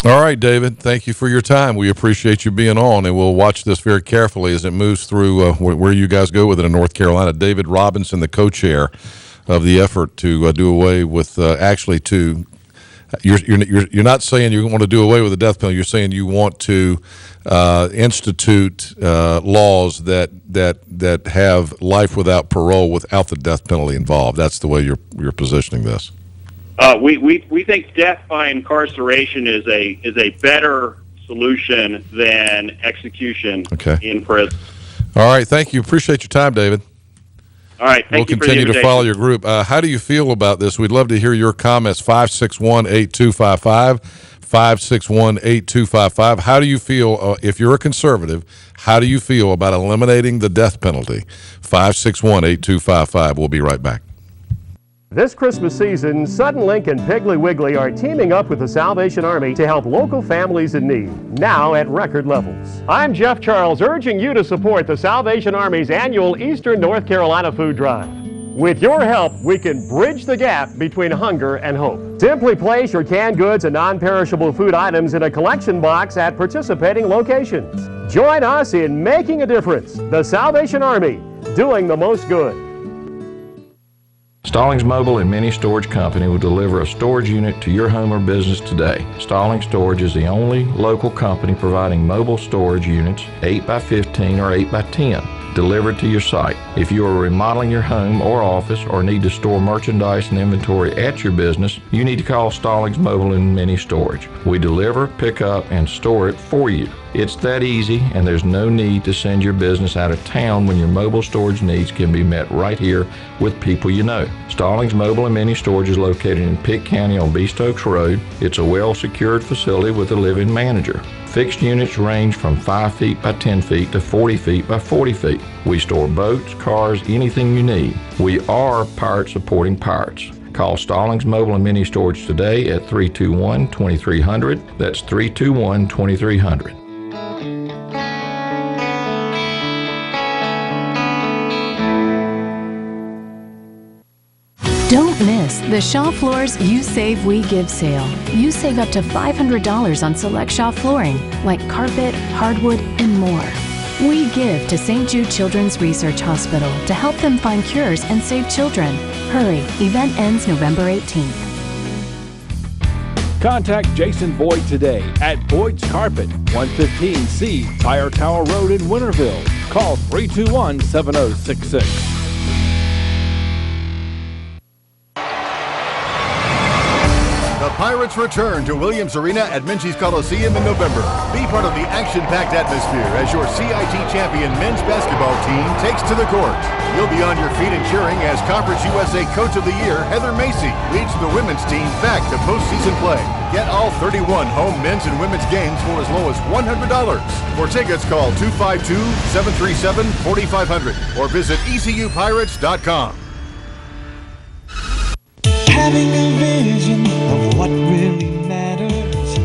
[SPEAKER 8] All right, David, thank you for your time. We appreciate you being on, and we'll watch this very carefully as it moves through where you guys go with it in North Carolina. David Robinson, the co-chair of the effort to do away with, you're not saying you want to do away with the death penalty. You're saying you want to institute laws that have life without parole without the death penalty involved. That's the way you're positioning this.
[SPEAKER 17] We think death by incarceration is a better solution than execution in prison.
[SPEAKER 8] All right, thank you. Appreciate your time, David.
[SPEAKER 17] All right,
[SPEAKER 8] we'll continue to follow your group. How do you feel about this? We'd love to hear your comments. 561-8255, 561-8255. How do you feel, if you're a conservative, how do you feel about eliminating the death penalty? 561-8255. We'll be right back.
[SPEAKER 15] This Christmas season, Suddenlink and Piggly Wiggly are teaming up with the Salvation Army to help local families in need, now at record levels. I'm Jeff Charles, urging you to support the Salvation Army's annual Eastern North Carolina Food Drive. With your help, we can bridge the gap between hunger and hope. Simply place your canned goods and non-perishable food items in a collection box at participating locations. Join us in making a difference. The Salvation Army, doing the most good.
[SPEAKER 5] Stallings Mobile and Mini Storage Company will deliver a storage unit to your home or business today. Stallings Storage is the only local company providing mobile storage units 8x15 or 8x10 delivered to your site. If you are remodeling your home or office or need to store merchandise and inventory at your business, you need to call Stallings Mobile and Mini Storage. We deliver, pick up, and store it for you. It's that easy, and there's no need to send your business out of town when your mobile storage needs can be met right here with people you know. Stallings Mobile and Mini Storage is located in Pitt County on Beast Oaks Road. It's a well-secured facility with a live-in manager. Fixed units range from 5 feet by 10 feet to 40 feet by 40 feet. We store boats, cars, anything you need. We are Pirate supporting pirates. Call Stallings Mobile and Mini Storage today at 321-2300. That's 321-2300.
[SPEAKER 18] Don't miss the Shaw Floors You Save, We Give sale. You save up to $500 on select Shaw flooring, like carpet, hardwood, and more. We give to St. Jude Children's Research Hospital to help them find cures and save children. Hurry, event ends November 18th.
[SPEAKER 19] Contact Jason Boyd today at Boyd's Carpet, 115C Fire Tower Road in Winterville. Call 321-7066.
[SPEAKER 12] The Pirates return to Williams Arena at Minges Coliseum in November. Be part of the action-packed atmosphere as your CIT champion men's basketball team takes to the court. You'll be on your feet and cheering as Conference USA Coach of the Year Heather Macy leads the women's team back to postseason play. Get all 31 home men's and women's games for as low as $100. For tickets, call 252-737-4500 or visit ECUPirates.com.
[SPEAKER 6] Having a vision of what really matters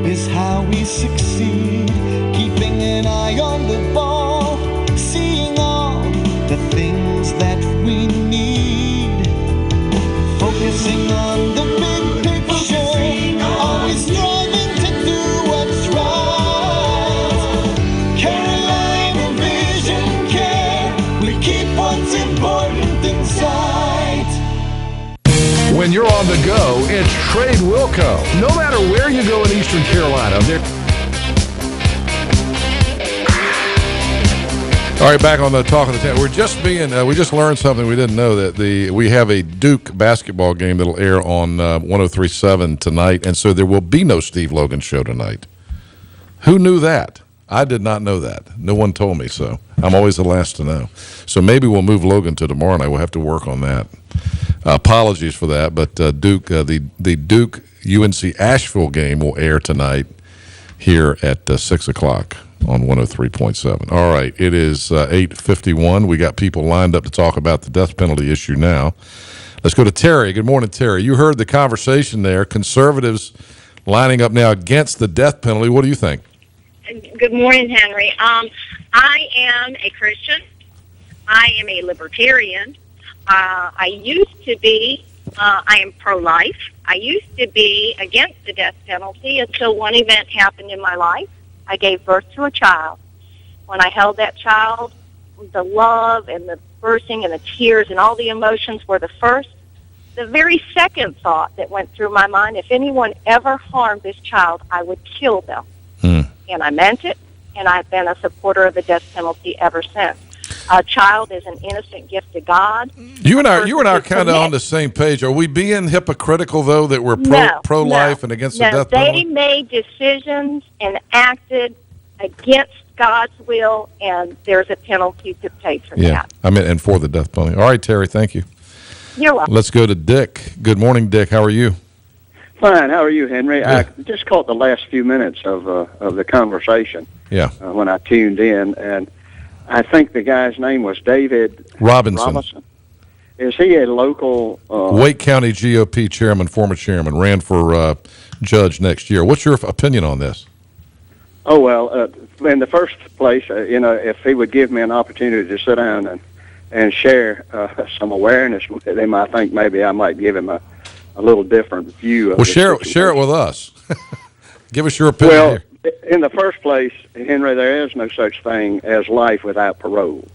[SPEAKER 6] is how we succeed. Keeping an eye on the ball, seeing all the things that we need. Focusing on the big picture, always striving to do what's right. Carolina Vision Care, we keep what's important in sight.
[SPEAKER 8] When you're on the go, it's Trade Wilco. No matter where you go in Eastern Carolina, all right, back on the Talk of the Town. We just learned something we didn't know, that we have a Duke basketball game that'll air on 103.7 tonight, and so there will be no Steve Logan show tonight. Who knew that? I did not know that. No one told me so. I'm always the last to know. So maybe we'll move Logan to tomorrow night. We'll have to work on that. Apologies for that, but Duke, the Duke UNC Asheville game will air tonight here at 6 o'clock on 103.7. All right, it is 8:51. We got people lined up to talk about the death penalty issue now. Let's go to Terry. Good morning, Terry. You heard the conversation there. Conservatives lining up now against the death penalty. What do you think?
[SPEAKER 20] Good morning, Henry. I am a Christian. I am a libertarian. I used to be, I am pro-life. I used to be against the death penalty until one event happened in my life. I gave birth to a child. When I held that child, the love and the bursting and the tears and all the emotions were the very second thought that went through my mind. If anyone ever harmed this child, I would kill them. And I meant it, and I've been a supporter of the death penalty ever since. A child is an innocent gift to God.
[SPEAKER 8] You and I are kind of on the same page. Are we being hypocritical, though, that we're pro-life and against the death penalty?
[SPEAKER 20] They made decisions and acted against God's will, and there's a penalty to pay for that.
[SPEAKER 8] And for the death penalty. All right, Terry, thank you.
[SPEAKER 20] You're welcome.
[SPEAKER 8] Let's go to Dick. Good morning, Dick. How are you?
[SPEAKER 21] Fine. How are you, Henry?
[SPEAKER 8] Yeah.
[SPEAKER 21] I just caught the last few minutes of the conversation.
[SPEAKER 8] Yeah.
[SPEAKER 21] When I tuned in, and I think the guy's name was David
[SPEAKER 8] Robinson.
[SPEAKER 21] Is he a local
[SPEAKER 8] Wake County GOP chairman, former chairman, ran for judge next year? What's your opinion on this?
[SPEAKER 21] Oh well, in the first place, if he would give me an opportunity to sit down and share some awareness with him, I think maybe I might give him a little different view of
[SPEAKER 8] share it with us. Give us your opinion.
[SPEAKER 21] Well, in the first place, Henry, there is no such thing as life without parole.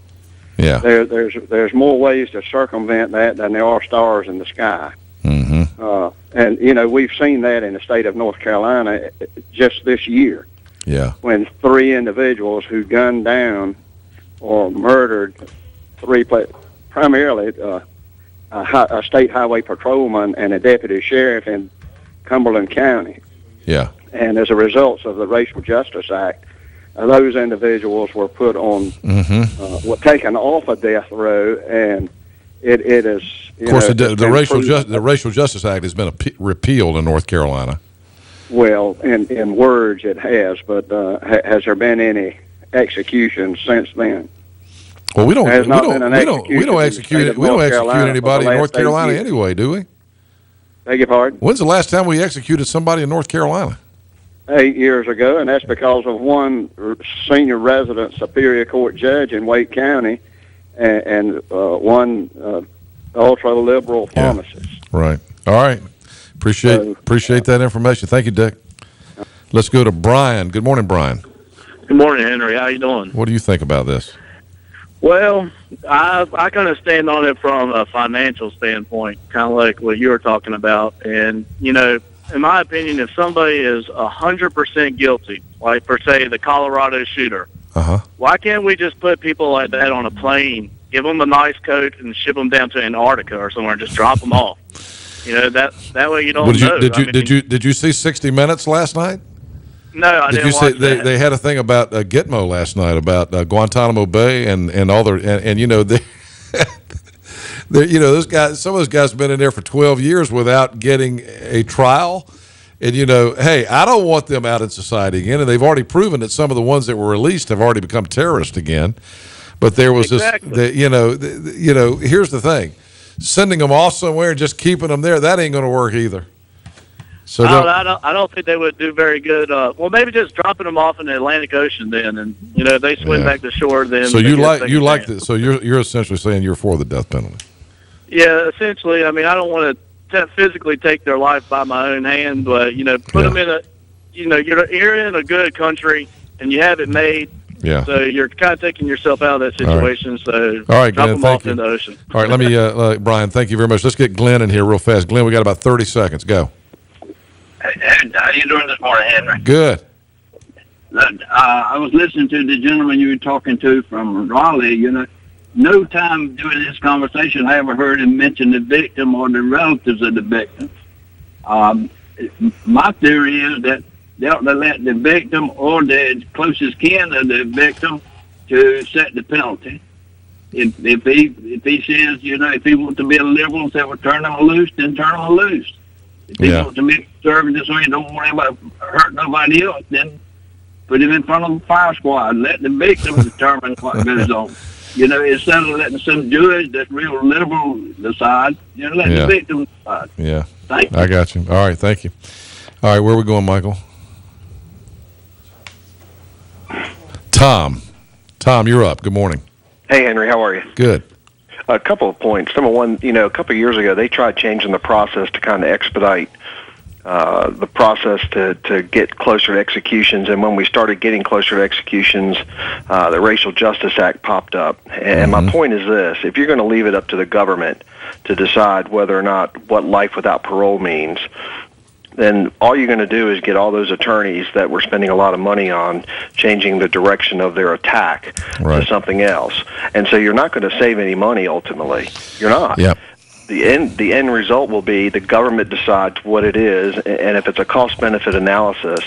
[SPEAKER 8] Yeah.
[SPEAKER 21] There's more ways to circumvent that than there are stars in the sky.
[SPEAKER 8] Mm-hmm.
[SPEAKER 21] And, you know, we've seen that in the state of North Carolina just this year.
[SPEAKER 8] Yeah.
[SPEAKER 21] When 3 individuals who gunned down or murdered primarily a state highway patrolman and a deputy sheriff in Cumberland County.
[SPEAKER 8] Yeah.
[SPEAKER 21] And as a result of the Racial Justice Act, those individuals were put on, were taken off of death row, and it is.
[SPEAKER 8] Of course, the Racial Justice Act has been repealed in North Carolina.
[SPEAKER 21] Well, in words it has, but has there been any executions since then?
[SPEAKER 8] Well, we don't execute anybody in North Carolina anyway, do we?
[SPEAKER 21] Beg your pardon?
[SPEAKER 8] When's the last time we executed somebody in North Carolina?
[SPEAKER 21] 8 years ago, and that's because of one senior resident Superior Court judge in Wake County and one ultra-liberal pharmacist.
[SPEAKER 8] Right. All right. Appreciate that information. Thank you, Dick. Let's go to Brian. Good morning, Brian.
[SPEAKER 7] Good morning, Henry. How you doing?
[SPEAKER 8] What do you think about this?
[SPEAKER 7] Well, I kind of stand on it from a financial standpoint, kind of like what you were talking about. And, you know, in my opinion, if somebody is 100% guilty, like, per se, the Colorado shooter, why can't we just put people like that on a plane, give them a nice coat, and ship them down to Antarctica or somewhere and just drop them off? You know, that way you don't know.
[SPEAKER 8] Did you see 60 Minutes last night?
[SPEAKER 7] No, I didn't watch that.
[SPEAKER 8] They had a thing about Gitmo last night about Guantanamo Bay and all their and you know you know, those guys. Some of those guys have been in there for 12 years without getting a trial. And, you know, hey, I don't want them out in society again. And they've already proven that some of the ones that were released have already become terrorists again. But there was here's the thing. Sending them off somewhere and just keeping them there, that ain't going to work either. So
[SPEAKER 7] I don't think they would do very good. Well, maybe just dropping them off in the Atlantic Ocean then, and, you know, they swim back to shore then.
[SPEAKER 8] So you're essentially saying you're for the death penalty.
[SPEAKER 7] Yeah, essentially. I mean, I don't want to physically take their life by my own hand, but, you know, put them in a, you know, you're in a good country and you have it made.
[SPEAKER 8] Yeah.
[SPEAKER 7] So you're kind of taking yourself out of that situation. So
[SPEAKER 8] all right,
[SPEAKER 7] drop
[SPEAKER 8] Glenn,
[SPEAKER 7] them off in the ocean.
[SPEAKER 8] All right, let me, Brian, thank you very much. Let's get Glenn in here real fast. Glenn, we got about 30 seconds. Go.
[SPEAKER 22] How you doing this morning, Henry?
[SPEAKER 8] Good.
[SPEAKER 22] I was listening to the gentleman you were talking to from Raleigh. You know, no time during this conversation I ever heard him mention the victim or the relatives of the victim. My theory is that they ought to let the victim or the closest kin of the victim to set the penalty. If he says, you know, if he wants to be a liberal and say, well, turn them loose, then turn them loose. If he wants to be conservative so he don't want anybody to hurt nobody else, then put him in front of a fire squad. Let the victim determine what goes on. You know, instead of letting some judge that's real liberal decide, you know, let the victim decide.
[SPEAKER 8] Yeah.
[SPEAKER 22] Thank you.
[SPEAKER 8] I got you. All right, thank you. All right, where are we going, Michael? Tom, you're up. Good morning.
[SPEAKER 23] Hey, Henry, how are you?
[SPEAKER 8] Good.
[SPEAKER 23] A couple of points. Number one, you know, a couple of years ago, they tried changing the process to kind of expedite the process to get closer to executions. And when we started getting closer to executions, the Racial Justice Act popped up. And my point is this. If you're going to leave it up to the government to decide whether or not what life without parole means, then all you're going to do is get all those attorneys that we're spending a lot of money on changing the direction of their attack to something else. And so you're not going to save any money ultimately. You're not.
[SPEAKER 8] Yep.
[SPEAKER 23] The end result will be the government decides what it is, and if it's a cost-benefit analysis,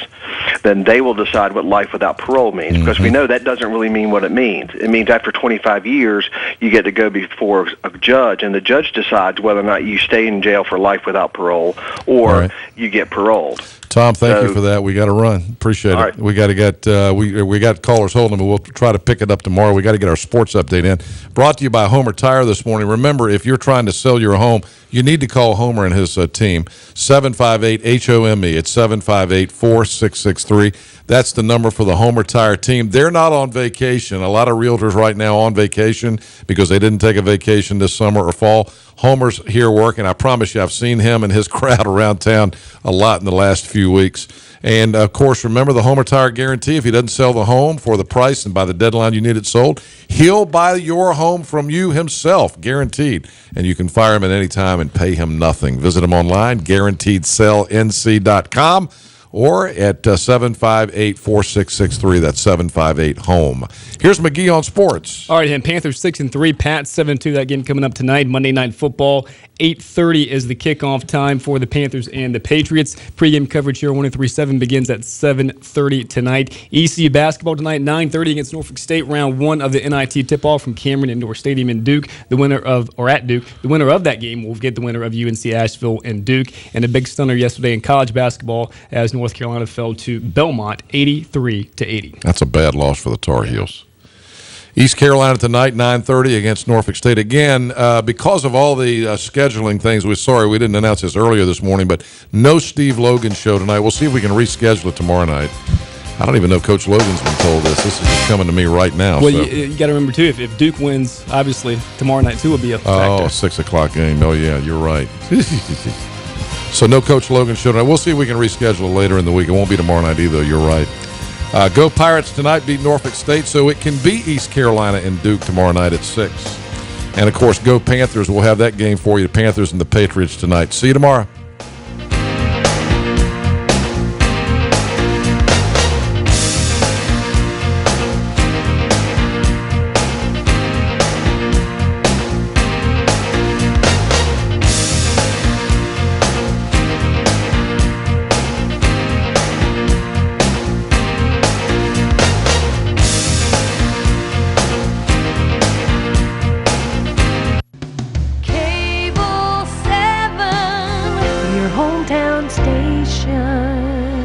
[SPEAKER 23] then they will decide what life without parole means, because we know that doesn't really mean what it means. It means after 25 years, you get to go before a judge, and the judge decides whether or not you stay in jail for life without parole or you get paroled.
[SPEAKER 8] Tom, thank you for that. We got to run. Appreciate it.
[SPEAKER 23] Right.
[SPEAKER 8] We got to get we got callers holding, but we'll try to pick it up tomorrow. We got to get our sports update in. Brought to you by Homer Tire this morning. Remember, if you're trying to sell your home, you need to call Homer and his team. 758-HOME. It's 758-4663. That's the number for the Homer Tire team. They're not on vacation. A lot of realtors right now on vacation because they didn't take a vacation this summer or fall. Homer's here working. I promise you, I've seen him and his crowd around town a lot in the last few weeks. And, of course, remember the Homer Tire Guarantee. If he doesn't sell the home for the price and by the deadline you need it sold, he'll buy your home from you himself, guaranteed. And you can fire him at any time and pay him nothing. Visit him online, guaranteedsellnc.com, or at 758-4663. That's 758-HOME. Here's McGee on sports.
[SPEAKER 9] All right, and Panthers 6-3, Pats 7-2. That game coming up tonight, Monday Night Football. 8:30 is the kickoff time for the Panthers and the Patriots. Pre-game coverage here on 103.7 begins at 7:30 tonight. ECU basketball tonight, 9:30 against Norfolk State. Round 1 of the NIT tip-off from Cameron Indoor Stadium in Duke. The winner of that game will get the winner of UNC Asheville and Duke. And a big stunner yesterday in college basketball as North Carolina fell to Belmont 83-80.
[SPEAKER 8] That's a bad loss for the Tar Heels. East Carolina tonight, 9:30 against Norfolk State. Again, because of all the scheduling things, we're sorry we didn't announce this earlier this morning, but no Steve Logan show tonight. We'll see if we can reschedule it tomorrow night. I don't even know Coach Logan's been told this. This is just coming to me right now.
[SPEAKER 9] Well, you got to remember, too, if Duke wins, obviously, tomorrow night, too, will be a factor.
[SPEAKER 8] Oh, 6 o'clock game. Oh, yeah, you're right. So no Coach Logan show tonight. We'll see if we can reschedule later in the week. It won't be tomorrow night either. You're right. Go Pirates tonight, beat Norfolk State, so it can be East Carolina and Duke tomorrow night at 6. And, of course, go Panthers. We'll have that game for you, the Panthers and the Patriots tonight. See you tomorrow.
[SPEAKER 18] Cable 7, your hometown station.